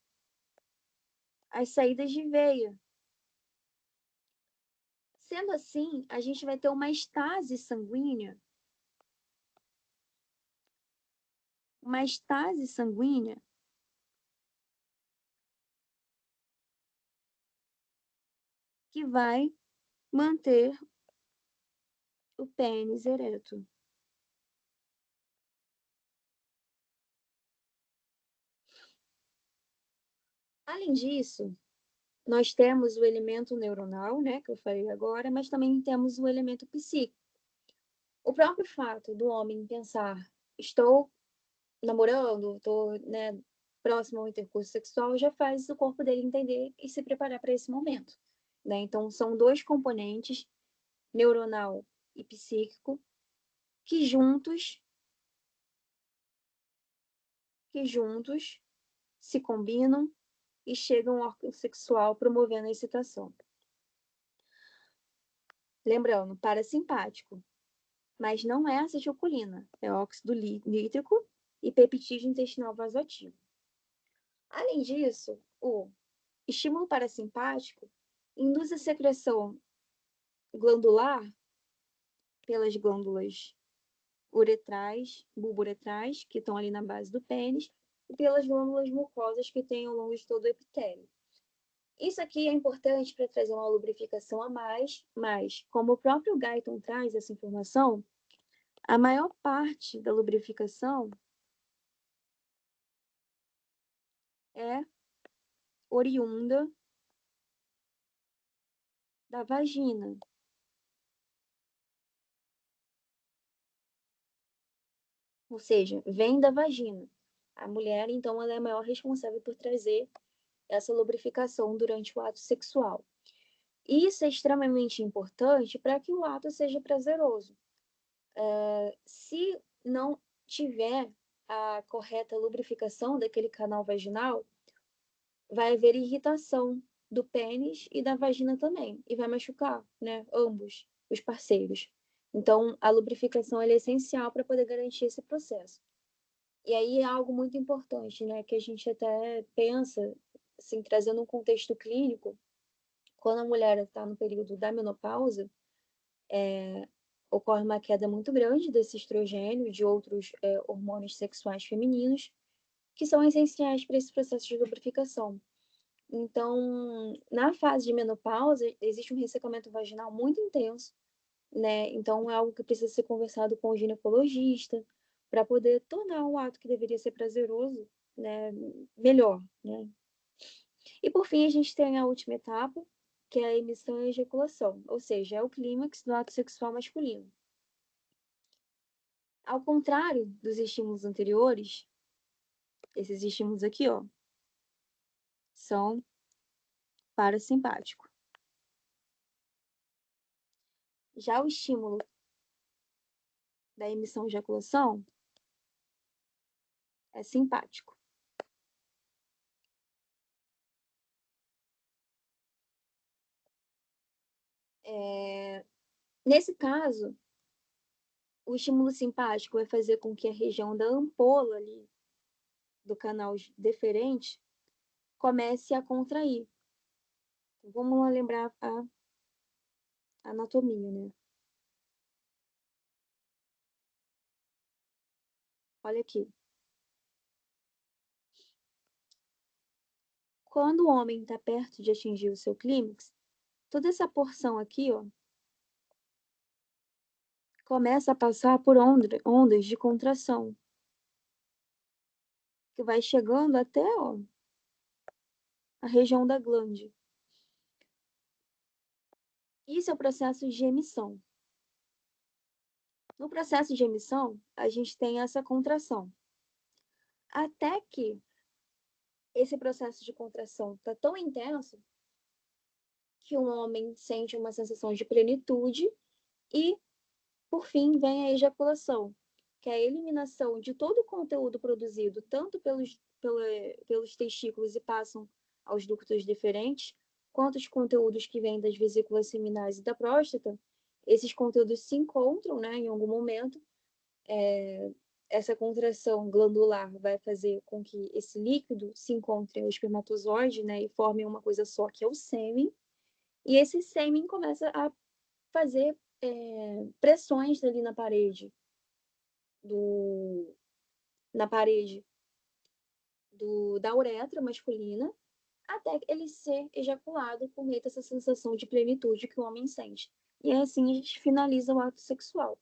as saídas de veia. Sendo assim, a gente vai ter uma estase sanguínea, que vai manter o pênis ereto. Além disso, nós temos o elemento neuronal, né, que eu falei agora, mas também temos o elemento psíquico. O próprio fato do homem pensar estou namorando, estou, né, próximo ao intercurso sexual, já faz o corpo dele entender e se preparar para esse momento, né? Então, são dois componentes, neuronal e psíquico, que juntos se combinam e chegam ao órgão sexual promovendo a excitação. Lembrando, parasimpático, mas não é acetilcolina, é óxido nítrico e peptídeo intestinal vasoativo. Além disso, o estímulo parasimpático induz a secreção glandular pelas glândulas uretrais, bulbouretrais, que estão ali na base do pênis, e pelas glândulas mucosas que tem ao longo de todo o epitélio. Isso aqui é importante para trazer uma lubrificação a mais, mas, como o próprio Guyton traz essa informação, a maior parte da lubrificação é oriunda da vagina. Ou seja, vem da vagina. A mulher, então, ela é a maior responsável por trazer essa lubrificação durante o ato sexual. Isso é extremamente importante para que o ato seja prazeroso. Se não tiver a correta lubrificação daquele canal vaginal, vai haver irritação do pênis e da vagina também, e vai machucar, né, ambos os parceiros. Então, a lubrificação é essencial para poder garantir esse processo. E aí é algo muito importante, né, que a gente até pensa, assim, trazendo um contexto clínico, quando a mulher está no período da menopausa, ocorre uma queda muito grande desse estrogênio e de outros hormônios sexuais femininos, que são essenciais para esse processo de lubrificação. Então, na fase de menopausa, existe um ressecamento vaginal muito intenso, né? Então, é algo que precisa ser conversado com o ginecologista para poder tornar o ato que deveria ser prazeroso, né, melhor, né? E por fim, a gente tem a última etapa, que é a emissão e a ejaculação, ou seja, é o clímax do ato sexual masculino. Ao contrário dos estímulos anteriores, esses estímulos aqui, ó, são parasimpáticos. Já o estímulo da emissão e ejaculação é simpático. Nesse caso, o estímulo simpático vai fazer com que a região da ampola ali, do canal deferente, comece a contrair. Vamos lá lembrar a anatomia, né? Olha aqui. Quando o homem está perto de atingir o seu clímax, toda essa porção aqui, ó, começa a passar por ondas de contração, que vai chegando até, ó, a região da glande. Isso é o processo de emissão. No processo de emissão, a gente tem essa contração. Até que esse processo de contração está tão intenso que o homem sente uma sensação de plenitude e, por fim, vem a ejaculação, que é a eliminação de todo o conteúdo produzido tanto pelos testículos e passam aos ductos deferentes, quanto os conteúdos que vêm das vesículas seminais e da próstata. Esses conteúdos se encontram, né, em algum momento. Essa contração glandular vai fazer com que esse líquido se encontre no espermatozoide, né, e forme uma coisa só, que é o sêmen. E esse sêmen começa a fazer pressões ali na parede da uretra masculina, até ele ser ejaculado por meio dessa sensação de plenitude que o homem sente. E assim a gente finaliza o ato sexual.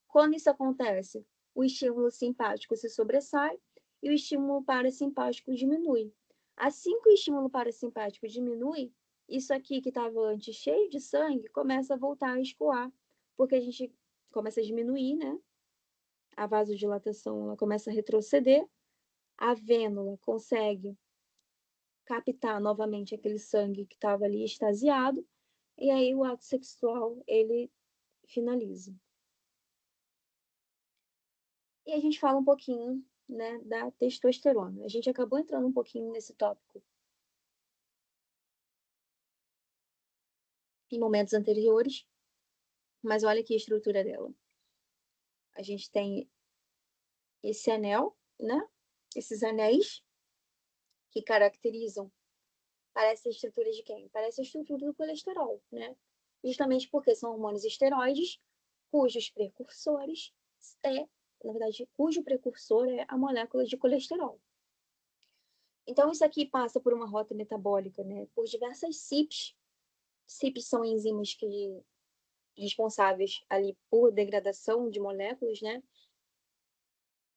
Quando isso acontece, o estímulo simpático se sobressai e o estímulo parasimpático diminui. Assim que o estímulo parasimpático diminui, isso aqui que estava antes cheio de sangue começa a voltar a escoar, porque a gente começa a diminuir, né, a vasodilatação ela começa a retroceder, a vênula consegue captar novamente aquele sangue que estava ali extasiado, e aí o ato sexual ele finaliza. E a gente fala um pouquinho, né, da testosterona. A gente acabou entrando um pouquinho nesse tópico em momentos anteriores, mas olha aqui a estrutura dela. A gente tem esse anel, né? Esses anéis que caracterizam, parece a estrutura de quem? Parece a estrutura do colesterol, né? Justamente porque são hormônios esteroides, cujos precursores na verdade, cujo precursor é a molécula de colesterol. Então, isso aqui passa por uma rota metabólica, né? Por diversas CYPs. CYPs são enzimas que responsáveis ali por degradação de moléculas, né?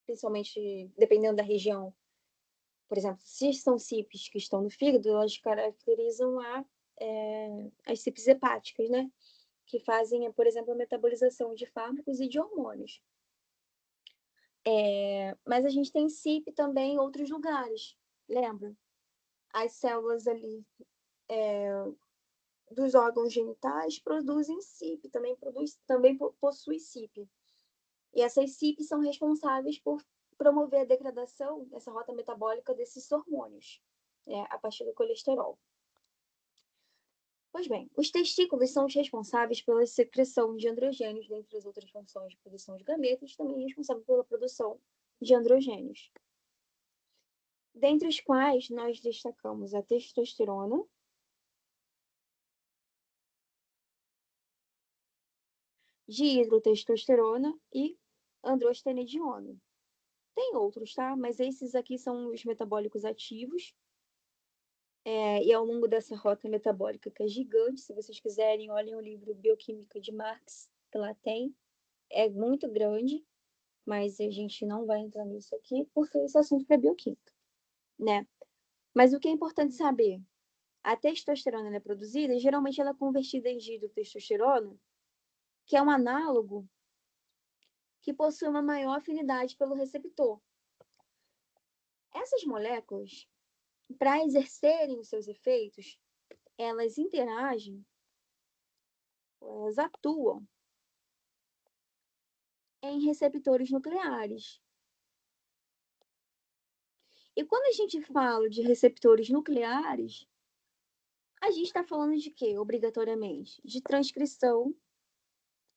Principalmente dependendo da região. Por exemplo, se são CYPs que estão no fígado, elas caracterizam as CYPs hepáticas, né? Que fazem, por exemplo, a metabolização de fármacos e de hormônios. Mas a gente tem CYP também em outros lugares, lembra? As células ali dos órgãos genitais produzem CYP, também possui CYP. E essas CYPs são responsáveis por promover a degradação dessa rota metabólica desses hormônios, né, a partir do colesterol. Pois bem, os testículos são os responsáveis pela secreção de androgênios, dentre as outras funções de produção de gametas, também responsável pela produção de androgênios, dentre os quais nós destacamos a testosterona, dihidrotestosterona e androstenediona. Tem outros, tá? Mas esses aqui são os metabólicos ativos. E ao longo dessa rota metabólica, que é gigante, se vocês quiserem, olhem o livro Bioquímica de Marx, que lá tem. É muito grande, mas a gente não vai entrar nisso aqui, porque esse assunto é bioquímica, né? Mas o que é importante saber? A testosterona é produzida e geralmente ela é convertida em dihidrotestosterona, que é um análogo que possui uma maior afinidade pelo receptor. Essas moléculas, para exercerem os seus efeitos, elas interagem, elas atuam em receptores nucleares. E quando a gente fala de receptores nucleares, a gente está falando de quê, obrigatoriamente? De transcrição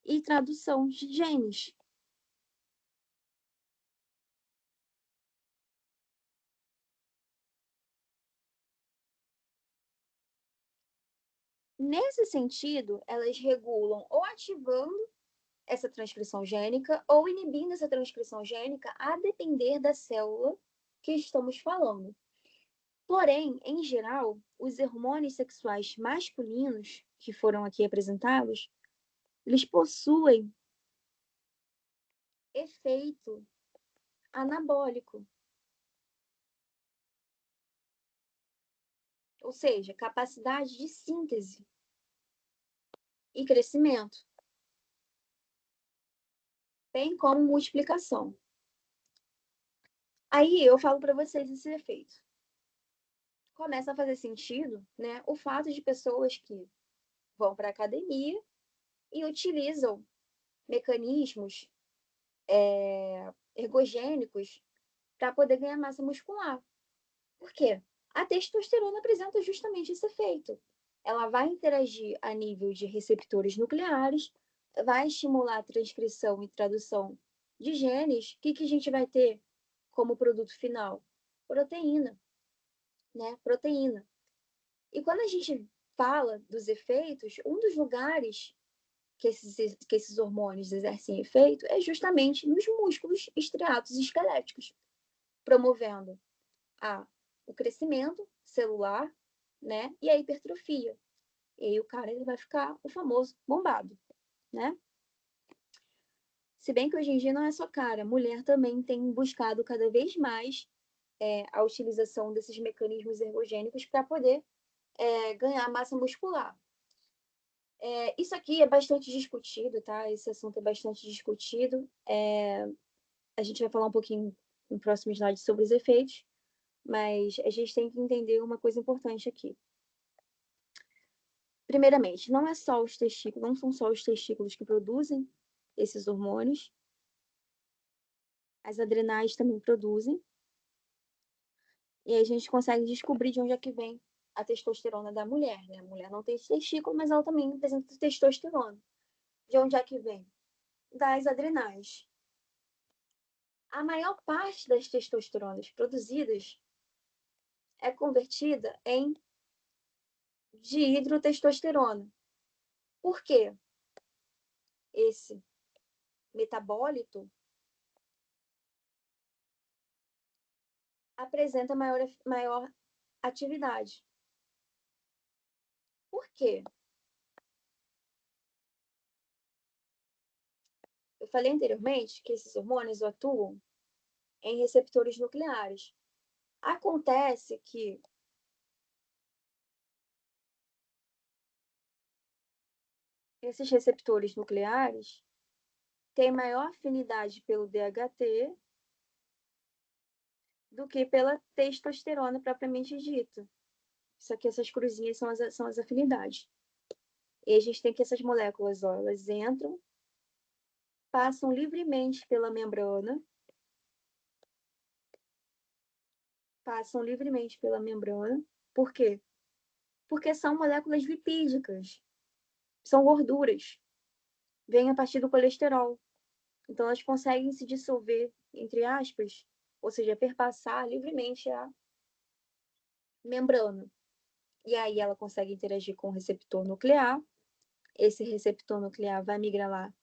e tradução de genes. Nesse sentido, elas regulam ou ativando essa transcrição gênica ou inibindo essa transcrição gênica a depender da célula que estamos falando. Porém, em geral, os hormônios sexuais masculinos que foram aqui apresentados, eles possuem efeito anabólico, ou seja, capacidade de síntese e crescimento, bem como multiplicação. Aí eu falo para vocês esse efeito. Começa a fazer sentido, né, o fato de pessoas que vão para a academia e utilizam mecanismos ergogênicos para poder ganhar massa muscular. Por quê? A testosterona apresenta justamente esse efeito. Ela vai interagir a nível de receptores nucleares, vai estimular a transcrição e tradução de genes. O que a gente vai ter como produto final? Proteína, né? Proteína. E quando a gente fala dos efeitos, um dos lugares que esses hormônios exercem efeito é justamente nos músculos estriatos e esqueléticos, promovendo o crescimento celular, né? E a hipertrofia. E aí o cara ele vai ficar o famoso bombado, né? Se bem que hoje em dia não é só cara, mulher também tem buscado cada vez mais a utilização desses mecanismos ergogênicos para poder ganhar massa muscular. Isso aqui é bastante discutido, tá? Esse assunto é bastante discutido. A gente vai falar um pouquinho no próximo slide sobre os efeitos, mas a gente tem que entender uma coisa importante aqui. Primeiramente, não são só os testículos que produzem esses hormônios, as adrenais também produzem, e aí a gente consegue descobrir de onde é que vem a testosterona da mulher, né? A mulher não tem testículo, mas ela também apresenta testosterona. De onde é que vem? Das adrenais. A maior parte das testosteronas produzidas é convertida em dihidrotestosterona. Por quê? Esse metabólito apresenta maior atividade. Por quê? Eu falei anteriormente que esses hormônios atuam em receptores nucleares. Acontece que esses receptores nucleares têm maior afinidade pelo DHT do que pela testosterona propriamente dita. Isso aqui, essas cruzinhas são as afinidades. E a gente tem que essas moléculas, ó, elas entram, passam livremente pela membrana, Por quê? Porque são moléculas lipídicas, são gorduras, vêm a partir do colesterol. Então, elas conseguem se dissolver, entre aspas, ou seja, perpassar livremente a membrana. E aí ela consegue interagir com o receptor nuclear. Esse receptor nuclear vai migrar lá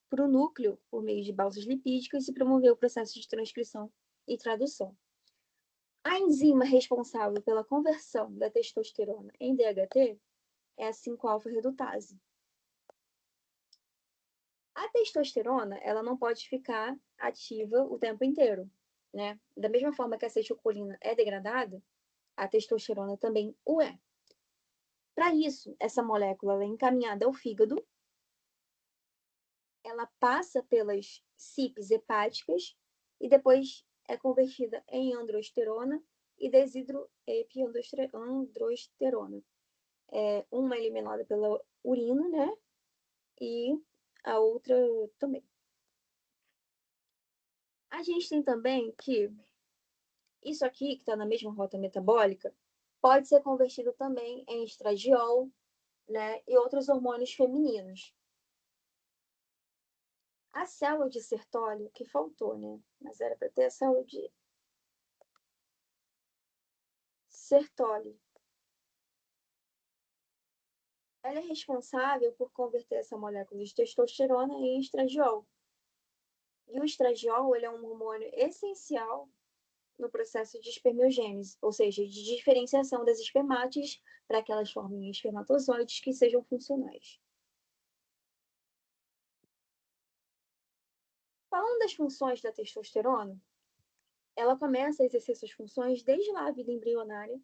para o núcleo por meio de balsas lipídicas e promover o processo de transcrição e tradução. A enzima responsável pela conversão da testosterona em DHT é a 5-alfa-redutase. A testosterona, ela não pode ficar ativa o tempo inteiro, né? Da mesma forma que a acetilcolina é degradada, a testosterona também o é. Para isso, essa molécula é encaminhada ao fígado, ela passa pelas CIPs hepáticas e depois é convertida em androsterona e desidroepiandrosterona. Uma é eliminada pela urina, né? E a outra também. A gente tem também que isso aqui, que está na mesma rota metabólica, pode ser convertido também em estradiol, né? E outros hormônios femininos. A célula de Sertoli, que faltou, né? Mas era para ter a célula de Sertoli. Ela é responsável por converter essa molécula de testosterona em estradiol. E o estradiol, ele é um hormônio essencial no processo de espermiogênese, ou seja, de diferenciação das espermátides para que elas formem espermatozoides que sejam funcionais. Falando das funções da testosterona, ela começa a exercer suas funções desde lá a vida embrionária,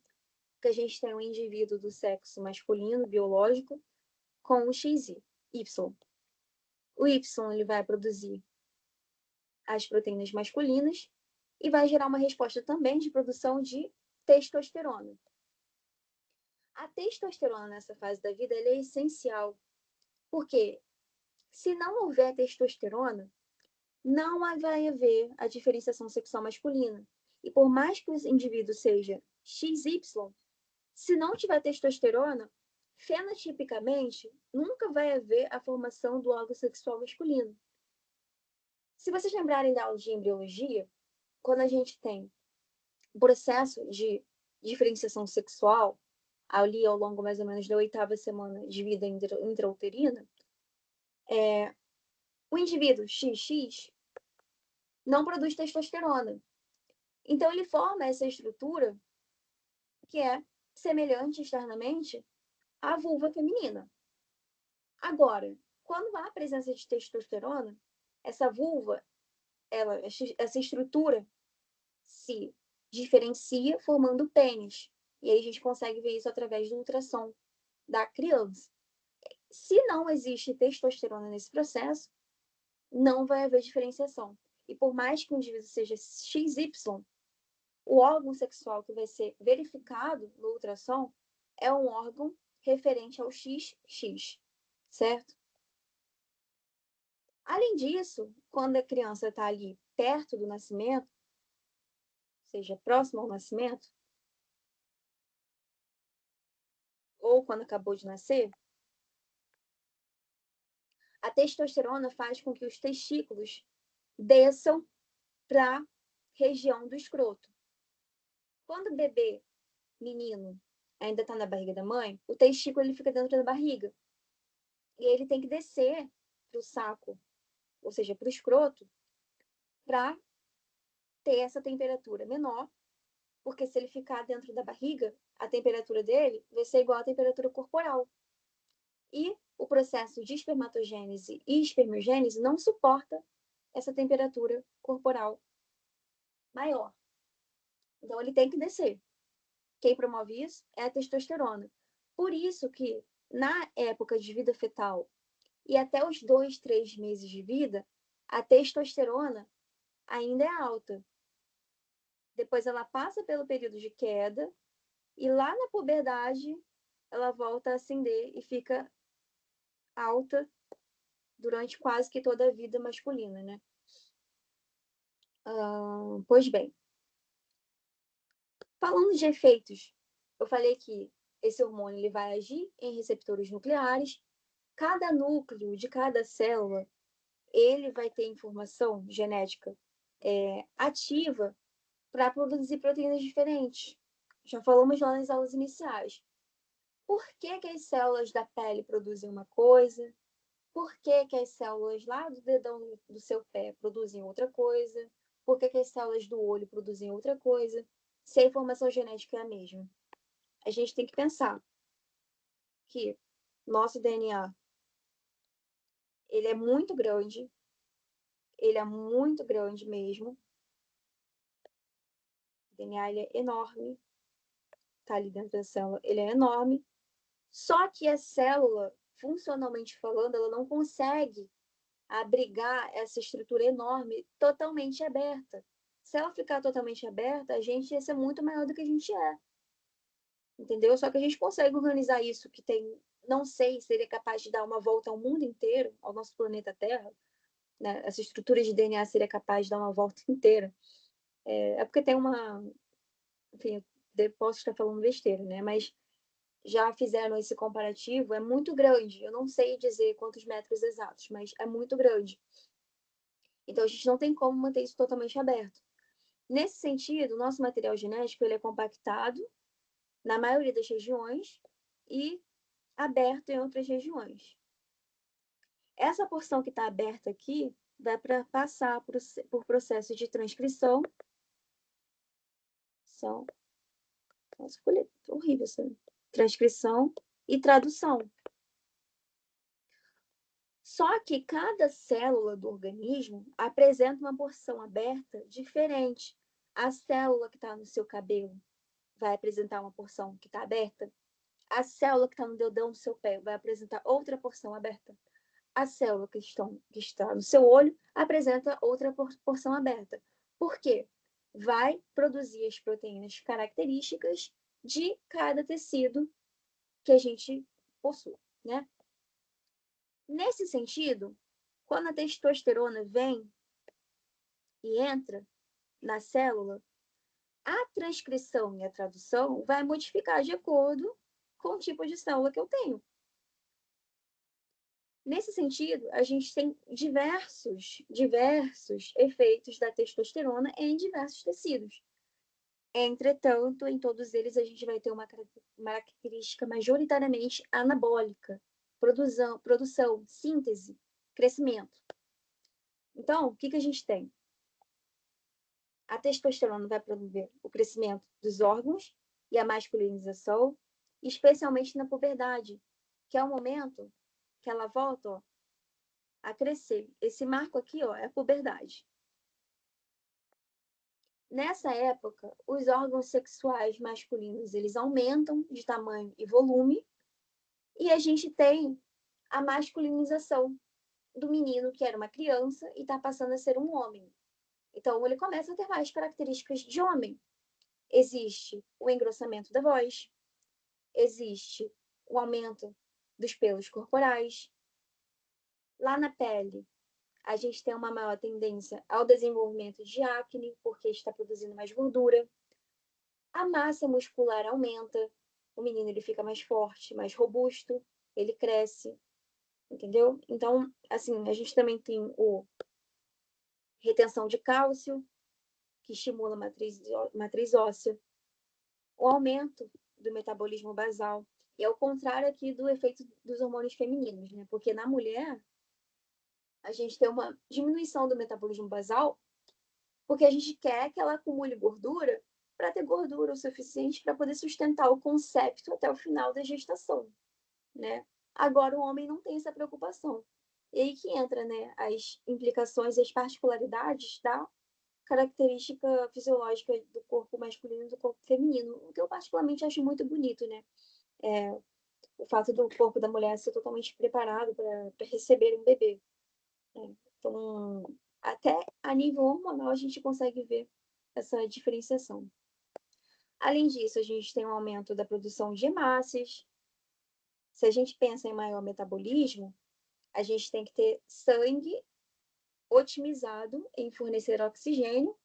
que a gente tem um indivíduo do sexo masculino, biológico, com o XY. O Y ele vai produzir as proteínas masculinas e vai gerar uma resposta também de produção de testosterona. A testosterona nessa fase da vida é essencial, porque se não houver testosterona, não vai haver a diferenciação sexual masculina. E por mais que o indivíduo seja XY, se não tiver testosterona, fenotipicamente, nunca vai haver a formação do órgão sexual masculino. Se vocês lembrarem da aula de embriologia, quando a gente tem o processo de diferenciação sexual, ali ao longo mais ou menos da 8ª semana de vida intrauterina, o indivíduo XX não produz testosterona. Então, ele forma essa estrutura que é semelhante externamente à vulva feminina. Agora, quando há presença de testosterona, essa vulva, essa estrutura se diferencia formando pênis. E aí a gente consegue ver isso através do ultrassom da criança. Se não existe testosterona nesse processo, não vai haver diferenciação. e por mais que o indivíduo seja XY, o órgão sexual que vai ser verificado no ultrassom é um órgão referente ao XX, certo? Além disso, quando a criança está ali perto do nascimento, ou seja, próximo ao nascimento, ou quando acabou de nascer, a testosterona faz com que os testículos desçam para a região do escroto. Quando o bebê, menino, ainda está na barriga da mãe, o testículo ele fica dentro da barriga. E ele tem que descer para o saco, ou seja, para o escroto, para ter essa temperatura menor, porque se ele ficar dentro da barriga, a temperatura dele vai ser igual à temperatura corporal. E o processo de espermatogênese e espermiogênese não suporta essa temperatura corporal maior. Então, ele tem que descer. Quem promove isso é a testosterona. Por isso que, na época de vida fetal e até os 2, 3 meses de vida, a testosterona ainda é alta. Depois ela passa pelo período de queda e lá na puberdade ela volta a ascender e fica alta durante quase que toda a vida masculina, né? Pois bem, falando de efeitos, eu falei que esse hormônio ele vai agir em receptores nucleares. Cada núcleo de cada célula ele vai ter informação genética ativa para produzir proteínas diferentes. Já falamos lá nas aulas iniciais. Por que as células da pele produzem uma coisa? Por que as células lá do dedão do seu pé produzem outra coisa? Por que as células do olho produzem outra coisa? Se a informação genética é a mesma. A gente tem que pensar que nosso DNA ele é muito grande mesmo. O DNA ele é enorme, tá ali dentro da célula, ele é enorme. Só que a célula, funcionalmente falando, ela não consegue abrigar essa estrutura enorme totalmente aberta. Se ela ficar totalmente aberta, a gente ia ser muito maior do que a gente é. Entendeu? Só que a gente consegue organizar isso que tem, não sei, seria capaz de dar uma volta ao mundo inteiro, ao nosso planeta Terra, né? Essa estrutura de DNA seria capaz de dar uma volta inteira. É porque tem uma, enfim, posso estar falando besteira, né? Mas já fizeram esse comparativo, é muito grande. Eu não sei dizer quantos metros exatos, mas é muito grande. Então, a gente não tem como manter isso totalmente aberto. Nesse sentido, o nosso material genético ele é compactado na maioria das regiões e aberto em outras regiões. Essa porção que está aberta aqui vai para passar por processo de transcrição. Nossa, ficou horrível essa. Transcrição e tradução. Só que cada célula do organismo apresenta uma porção aberta diferente. A célula que está no seu cabelo vai apresentar uma porção que está aberta. A célula que está no dedão do seu pé vai apresentar outra porção aberta. A célula que está no seu olho apresenta outra porção aberta. Por quê? Vai produzir as proteínas características de cada tecido que a gente possui, né? Nesse sentido, quando a testosterona vem e entra na célula, a transcrição e a tradução vai modificar de acordo com o tipo de célula que eu tenho. Nesse sentido, a gente tem diversos efeitos da testosterona em diversos tecidos. Entretanto, em todos eles, a gente vai ter uma característica majoritariamente anabólica, produção, síntese, crescimento. Então, o que a gente tem? A testosterona vai promover o crescimento dos órgãos e a masculinização, especialmente na puberdade, que é o momento que ela volta a crescer. Esse marco aqui é a puberdade. Nessa época, os órgãos sexuais masculinos eles aumentam de tamanho e volume, e a gente tem a masculinização do menino que era uma criança e está passando a ser um homem. Então, ele começa a ter mais características de homem. Existe o engrossamento da voz, existe o aumento dos pelos corporais. Lá na pele, a gente tem uma maior tendência ao desenvolvimento de acne, porque está produzindo mais gordura. A massa muscular aumenta, o menino ele fica mais forte, mais robusto, ele cresce, entendeu? Então, assim, a gente também tem o retenção de cálcio, que estimula a matriz óssea, o aumento do metabolismo basal. E é o contrário aqui do efeito dos hormônios femininos, né? Porque na mulher, a gente tem uma diminuição do metabolismo basal, porque a gente quer que ela acumule gordura para ter gordura o suficiente para poder sustentar o concepto até o final da gestação, né? Agora o homem não tem essa preocupação. E aí que entra, né, as implicações e as particularidades da característica fisiológica do corpo masculino e do corpo feminino, o que eu particularmente acho muito bonito, né? É, o fato do corpo da mulher ser totalmente preparado para receber um bebê. Né? Então, até a nível hormonal, a gente consegue ver essa diferenciação. Além disso, a gente tem um aumento da produção de hemácias. Se a gente pensa em maior metabolismo, a gente tem que ter sangue otimizado em fornecer oxigênio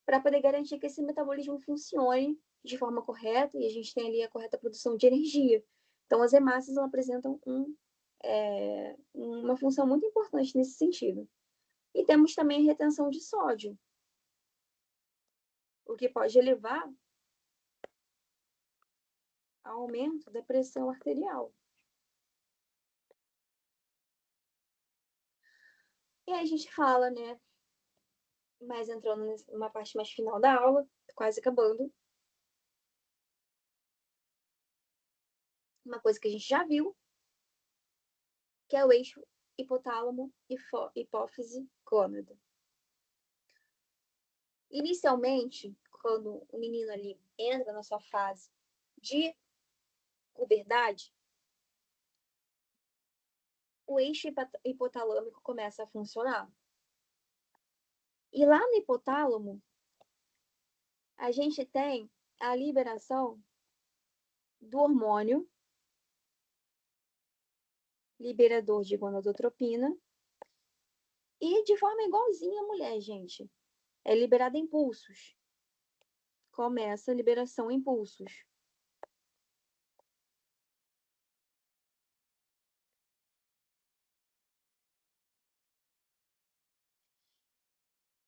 para poder garantir que esse metabolismo funcione de forma correta e a gente tem ali a correta produção de energia. Então, as hemácias apresentam uma função muito importante nesse sentido. E temos também a retenção de sódio, o que pode levar ao aumento da pressão arterial. E aí a gente fala, né, mais entrando numa parte mais final da aula, quase acabando, uma coisa que a gente já viu, que é o eixo hipotálamo, hipófise, gônada. Inicialmente, quando o menino ali entra na sua fase de puberdade, o eixo hipotalâmico começa a funcionar. E lá no hipotálamo, a gente tem a liberação do hormônio liberador de gonadotropina e de forma igualzinha a mulher, gente. É liberada em impulsos. Começa a liberação em impulsos.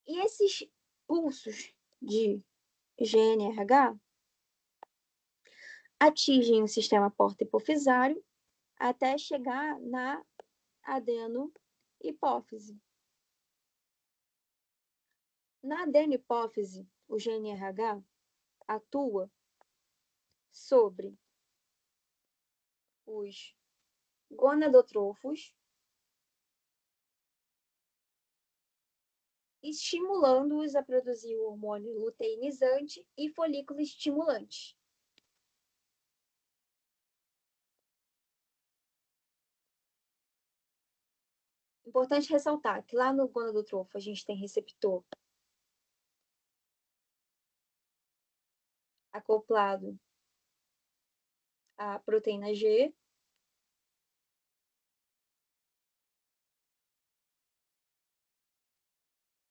E esses pulsos de GNRH atingem o sistema porta-hipofisário até chegar na adenohipófise. Na adenohipófise, o GNRH atua sobre os gonadotrofos, estimulando-os a produzir o hormônio luteinizante e folículo estimulante. Importante ressaltar que lá no gonadotrofo a gente tem receptor acoplado à proteína G.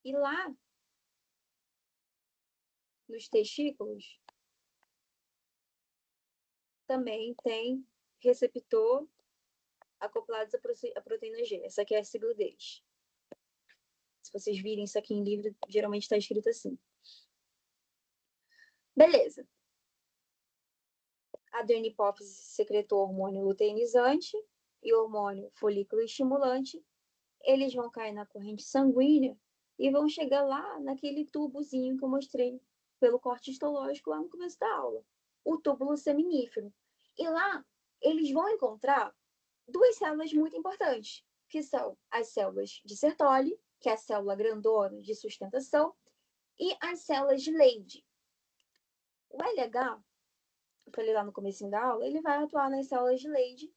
E lá nos testículos também tem receptor acoplados à proteína G. Essa aqui é a sigla deles. Se vocês virem isso aqui em livro, geralmente está escrito assim. Beleza. A adenohipófise secretou hormônio luteinizante e hormônio folículo estimulante. Eles vão cair na corrente sanguínea e vão chegar lá naquele tubozinho que eu mostrei pelo corte histológico lá no começo da aula, o túbulo seminífero. E lá eles vão encontrar duas células muito importantes, que são as células de Sertoli, que é a célula grandona de sustentação, e as células de Leydig. O LH, eu falei lá no começo da aula, ele vai atuar nas células de Leydig,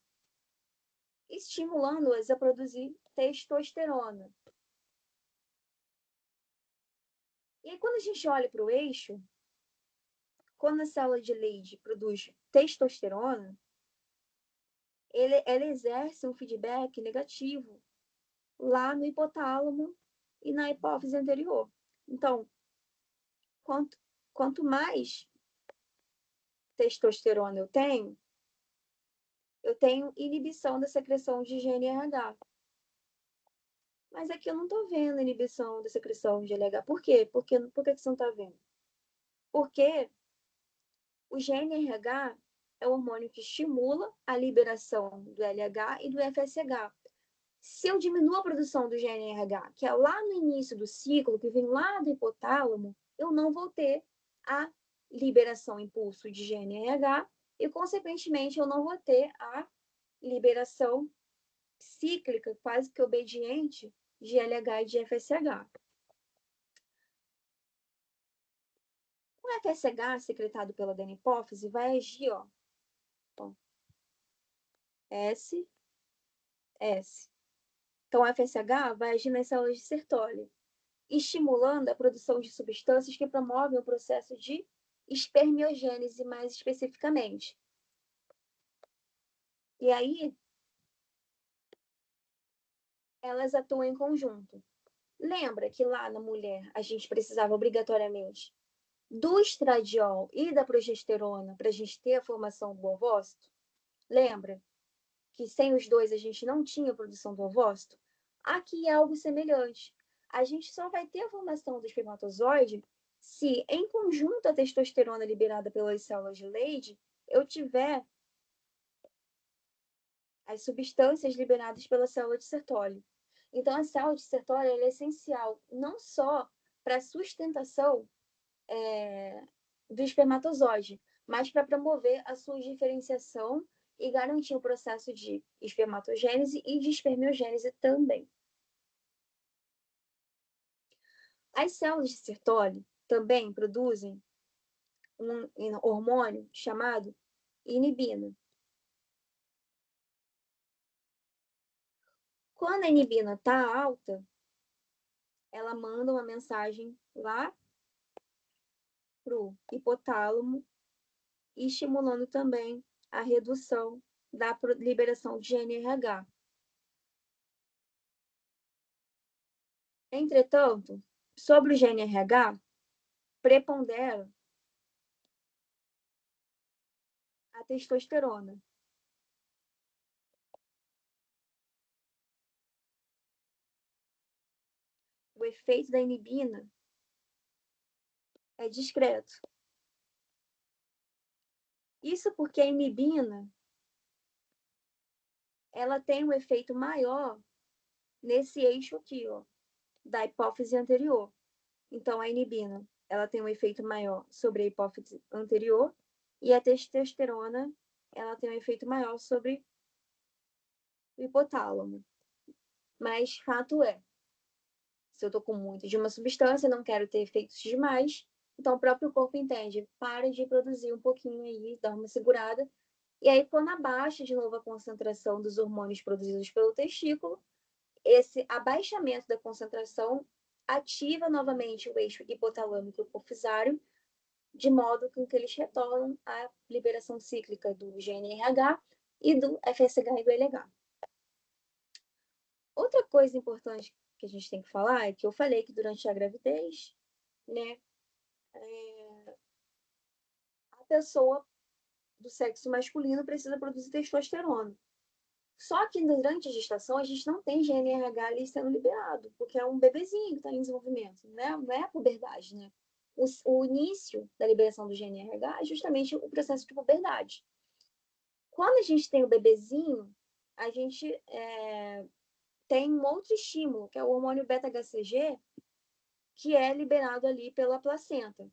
estimulando-as a produzir testosterona. E aí, quando a gente olha para o eixo, quando a célula de Leydig produz testosterona, ela exerce um feedback negativo lá no hipotálamo e na hipófise anterior. Então, quanto mais testosterona eu tenho inibição da secreção de GNRH. Mas aqui eu não estou vendo inibição da secreção de LH. Por quê? Por que você não está vendo? Porque o GNRH é o hormônio que estimula a liberação do LH e do FSH. Se eu diminuo a produção do GNRH, que é lá no início do ciclo, que vem lá do hipotálamo, eu não vou ter a liberação impulso de GNRH e, consequentemente, eu não vou ter a liberação cíclica, quase que obediente, de LH e de FSH. O FSH, secretado pela adenipófise, vai agir, ó, S, S. Então, o FSH vai agir nas células de Sertoli, estimulando a produção de substâncias que promovem o processo de espermiogênese, mais especificamente. E aí, elas atuam em conjunto. Lembra que lá na mulher a gente precisava obrigatoriamente do estradiol e da progesterona para a gente ter a formação do ovócito? Lembra que sem os dois a gente não tinha produção do ovócito? Aqui é algo semelhante. A gente só vai ter a formação do espermatozoide se, em conjunto, a testosterona liberada pelas células de Leydig, eu tiver as substâncias liberadas pela célula de Sertoli. Então, a célula de Sertoli é essencial não só para a sustentação do espermatozoide, mas para promover a sua diferenciação e garantir o processo de espermatogênese e de espermiogênese também. As células de Sertoli também produzem um hormônio chamado inibina. Quando a inibina está alta, ela manda uma mensagem lá para o hipotálamo, estimulando também a redução da liberação de GNRH. Entretanto, sobre o GNRH, prepondera a testosterona. O efeito da inibina é discreto. Isso porque a inibina ela tem um efeito maior nesse eixo aqui, ó, da hipófise anterior. Então, a inibina ela tem um efeito maior sobre a hipófise anterior e a testosterona ela tem um efeito maior sobre o hipotálamo. Mas fato é, se eu estou com muito de uma substância, não quero ter efeitos demais, então o próprio corpo entende, para de produzir um pouquinho aí, dá uma segurada. E aí, quando abaixa de novo a concentração dos hormônios produzidos pelo testículo, esse abaixamento da concentração ativa novamente o eixo hipotalâmico hipofisário, de modo com que eles retornam à liberação cíclica do GNRH e do FSH e do LH. Outra coisa importante que a gente tem que falar é que eu falei que durante a gravidez, né, a pessoa do sexo masculino precisa produzir testosterona. Só que durante a gestação a gente não tem GNRH ali sendo liberado, porque é um bebezinho que está em desenvolvimento, né? Não é a puberdade, né? O início da liberação do GNRH é justamente o processo de puberdade. Quando a gente tem o bebezinho, a gente tem um outro estímulo, que é o hormônio beta-HCG, que é liberado ali pela placenta.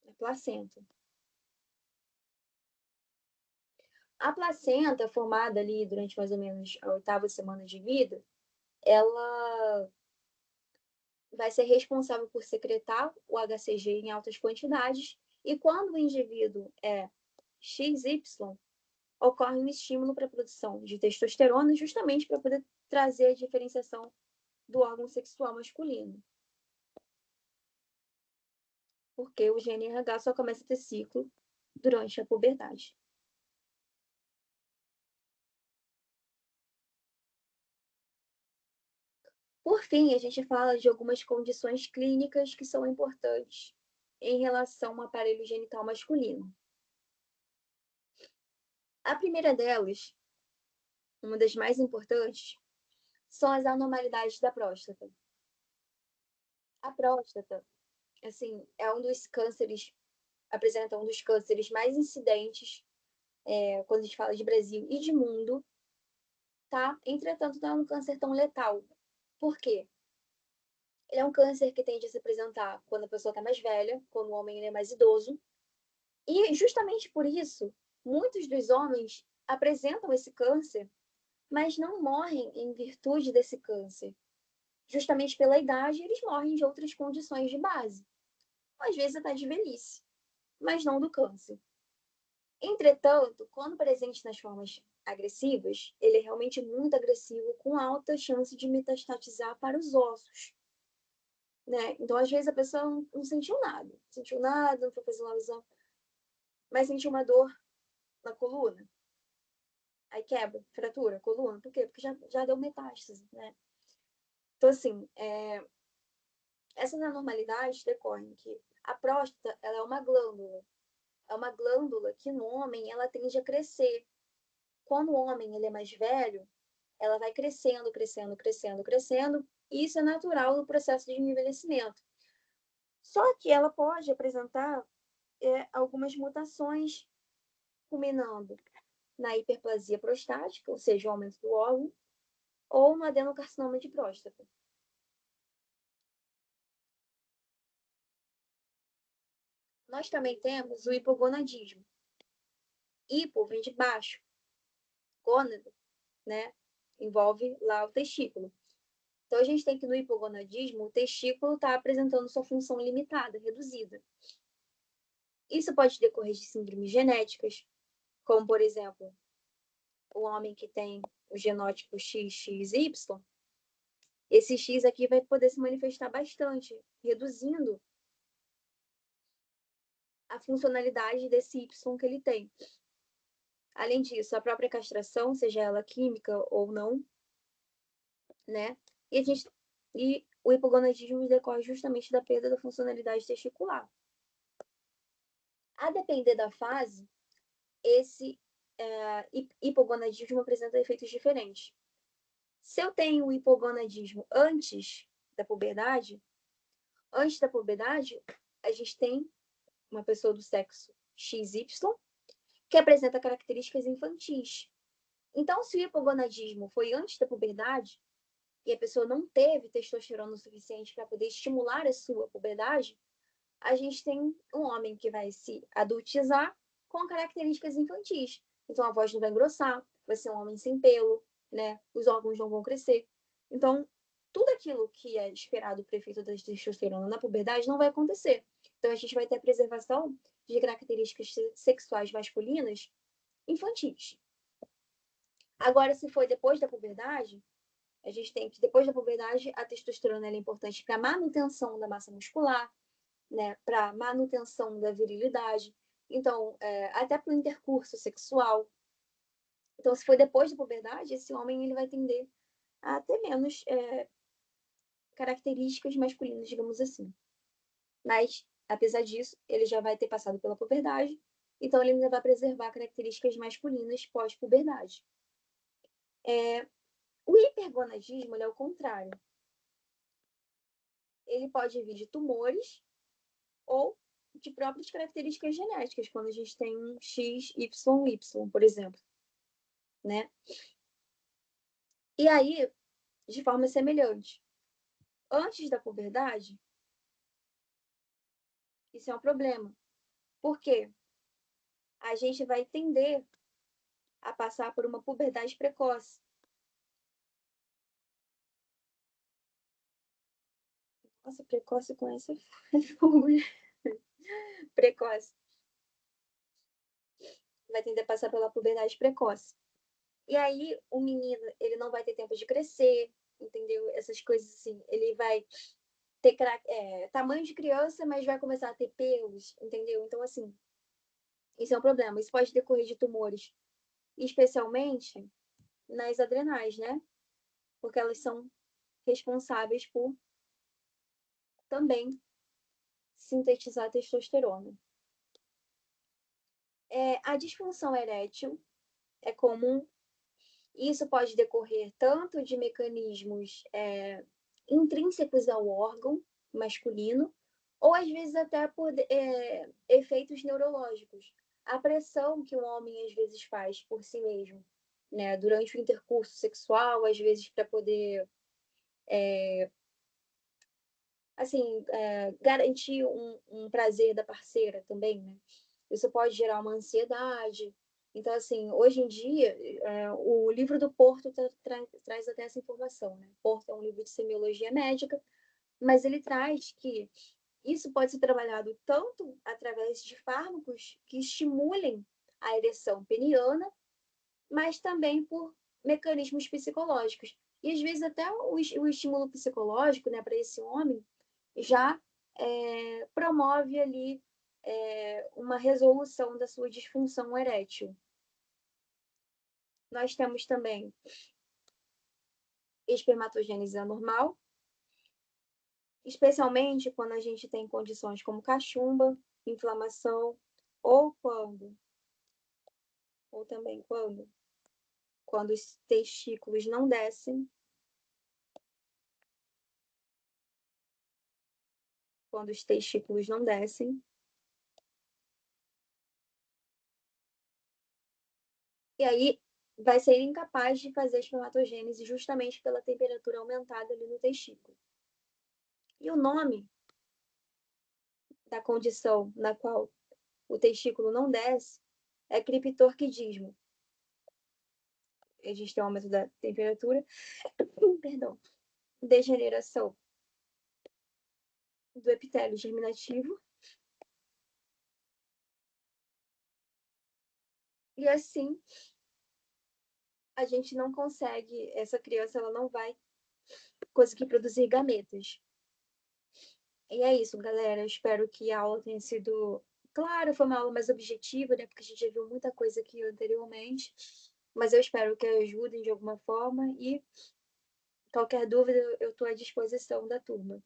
A placenta. A placenta, formada ali durante mais ou menos a 8ª semana de vida, ela vai ser responsável por secretar o HCG em altas quantidades, e quando o indivíduo é XY, ocorre um estímulo para a produção de testosterona, justamente para poder trazer a diferenciação do órgão sexual masculino. porque o gene RH só começa a ter ciclo durante a puberdade. Por fim, a gente fala de algumas condições clínicas que são importantes em relação ao aparelho genital masculino. A primeira delas, uma das mais importantes, são as anormalidades da próstata. A próstata, assim, é um dos cânceres, apresenta um dos cânceres mais incidentes, quando a gente fala de Brasil e de mundo, tá? Entretanto, não é um câncer tão letal. Por quê? Ele é um câncer que tende a se apresentar quando a pessoa está mais velha, quando o homem é mais idoso. E justamente por isso, muitos dos homens apresentam esse câncer, mas não morrem em virtude desse câncer. Justamente pela idade, eles morrem de outras condições de base. Às vezes até de velhice, mas não do câncer. Entretanto, quando presente nas formas agressivas, ele é realmente muito agressivo, com alta chance de metastatizar para os ossos. Né? Então, às vezes, a pessoa não sentiu nada, não foi fazer uma lesão, mas sentiu uma dor na coluna. Aí quebra, fratura a coluna. Por quê? Porque já deu metástase, né? Então, assim, essas anormalidades decorrem que a próstata, ela é uma glândula. É uma glândula que no homem, ela tende a crescer. Quando o homem ele é mais velho, ela vai crescendo, crescendo, crescendo, crescendo. E isso é natural no processo de envelhecimento. Só que ela pode apresentar algumas mutações, culminando na hiperplasia prostática, ou seja, o aumento do órgão, ou no adenocarcinoma de próstata. Nós também temos o hipogonadismo. Hipo vem de baixo, gônado, né? Envolve lá o testículo. Então, a gente tem que no hipogonadismo, o testículo está apresentando sua função limitada, reduzida. Isso pode decorrer de síndromes genéticas, como, por exemplo, o homem que tem o genótipo XXY, esse X aqui vai poder se manifestar bastante, reduzindo a funcionalidade desse Y que ele tem. Além disso, a própria castração, seja ela química ou não, né? E o hipogonadismo decorre justamente da perda da funcionalidade testicular. A depender da fase, esse hipogonadismo apresenta efeitos diferentes. Se eu tenho o hipogonadismo antes da puberdade, a gente tem uma pessoa do sexo XY que apresenta características infantis. Então, se o hipogonadismo foi antes da puberdade e a pessoa não teve testosterona o suficiente para poder estimular a sua puberdade, a gente tem um homem que vai se adultizar com características infantis. Então, a voz não vai engrossar, vai ser um homem sem pelo, né? Os órgãos não vão crescer. Então, tudo aquilo que é esperado para o efeito da testosterona na puberdade não vai acontecer. Então, a gente vai ter a preservação de características sexuais masculinas infantis. Agora, se foi depois da puberdade, a gente tem que, depois da puberdade, a testosterona é importante para a manutenção da massa muscular, né, para manutenção da virilidade, então, até para o intercurso sexual. Então, se for depois da puberdade, esse homem ele vai tender a ter menos características masculinas, digamos assim. Mas, apesar disso, ele já vai ter passado pela puberdade, então ele ainda vai preservar características masculinas pós-puberdade. O hipergonadismo é o contrário. Ele pode vir de tumores ou de próprias características genéticas, quando a gente tem um XYY, por exemplo, né? E aí, de forma semelhante, antes da puberdade, isso é um problema. Por quê? A gente vai tender a passar por uma puberdade precoce. Nossa, precoce com essa precoce. Vai tender a passar pela puberdade precoce. E aí, o menino, ele não vai ter tempo de crescer, entendeu? Essas coisas assim. Ele vai ter tamanho de criança, mas vai começar a ter pelos, entendeu? Então, assim, isso é um problema. Isso pode decorrer de tumores, especialmente nas adrenais, né? Porque elas são responsáveis por também sintetizar testosterona. A disfunção erétil é comum. Isso pode decorrer tanto de mecanismos intrínsecos ao órgão masculino, ou às vezes até por efeitos neurológicos. A pressão que um homem às vezes faz por si mesmo, né, durante o intercurso sexual, às vezes para poder assim, garantir um prazer da parceira também, né? Isso pode gerar uma ansiedade. Então, assim, hoje em dia, o livro do Porto traz até essa informação, né? Porto é um livro de semiologia médica, mas ele traz que isso pode ser trabalhado tanto através de fármacos que estimulem a ereção peniana, mas também por mecanismos psicológicos. E às vezes até o estímulo psicológico, né, para esse homem, já promove ali uma resolução da sua disfunção erétil. Nós temos também espermatogênese anormal, especialmente quando a gente tem condições como cachumba, inflamação, ou também quando os testículos não descem, quando os testículos não descem, e aí vai ser incapaz de fazer a espermatogênese justamente pela temperatura aumentada ali no testículo. E o nome da condição na qual o testículo não desce é criptorquidismo. Existe um aumento da temperatura, perdão, degeneração do epitélio germinativo, e assim a gente não consegue, essa criança ela não vai conseguir produzir gametas. E é isso, galera. Eu espero que a aula tenha sido. Claro, foi uma aula mais objetiva, né? Porque a gente já viu muita coisa aqui anteriormente. Mas eu espero que ajudem de alguma forma. E qualquer dúvida, eu estou à disposição da turma.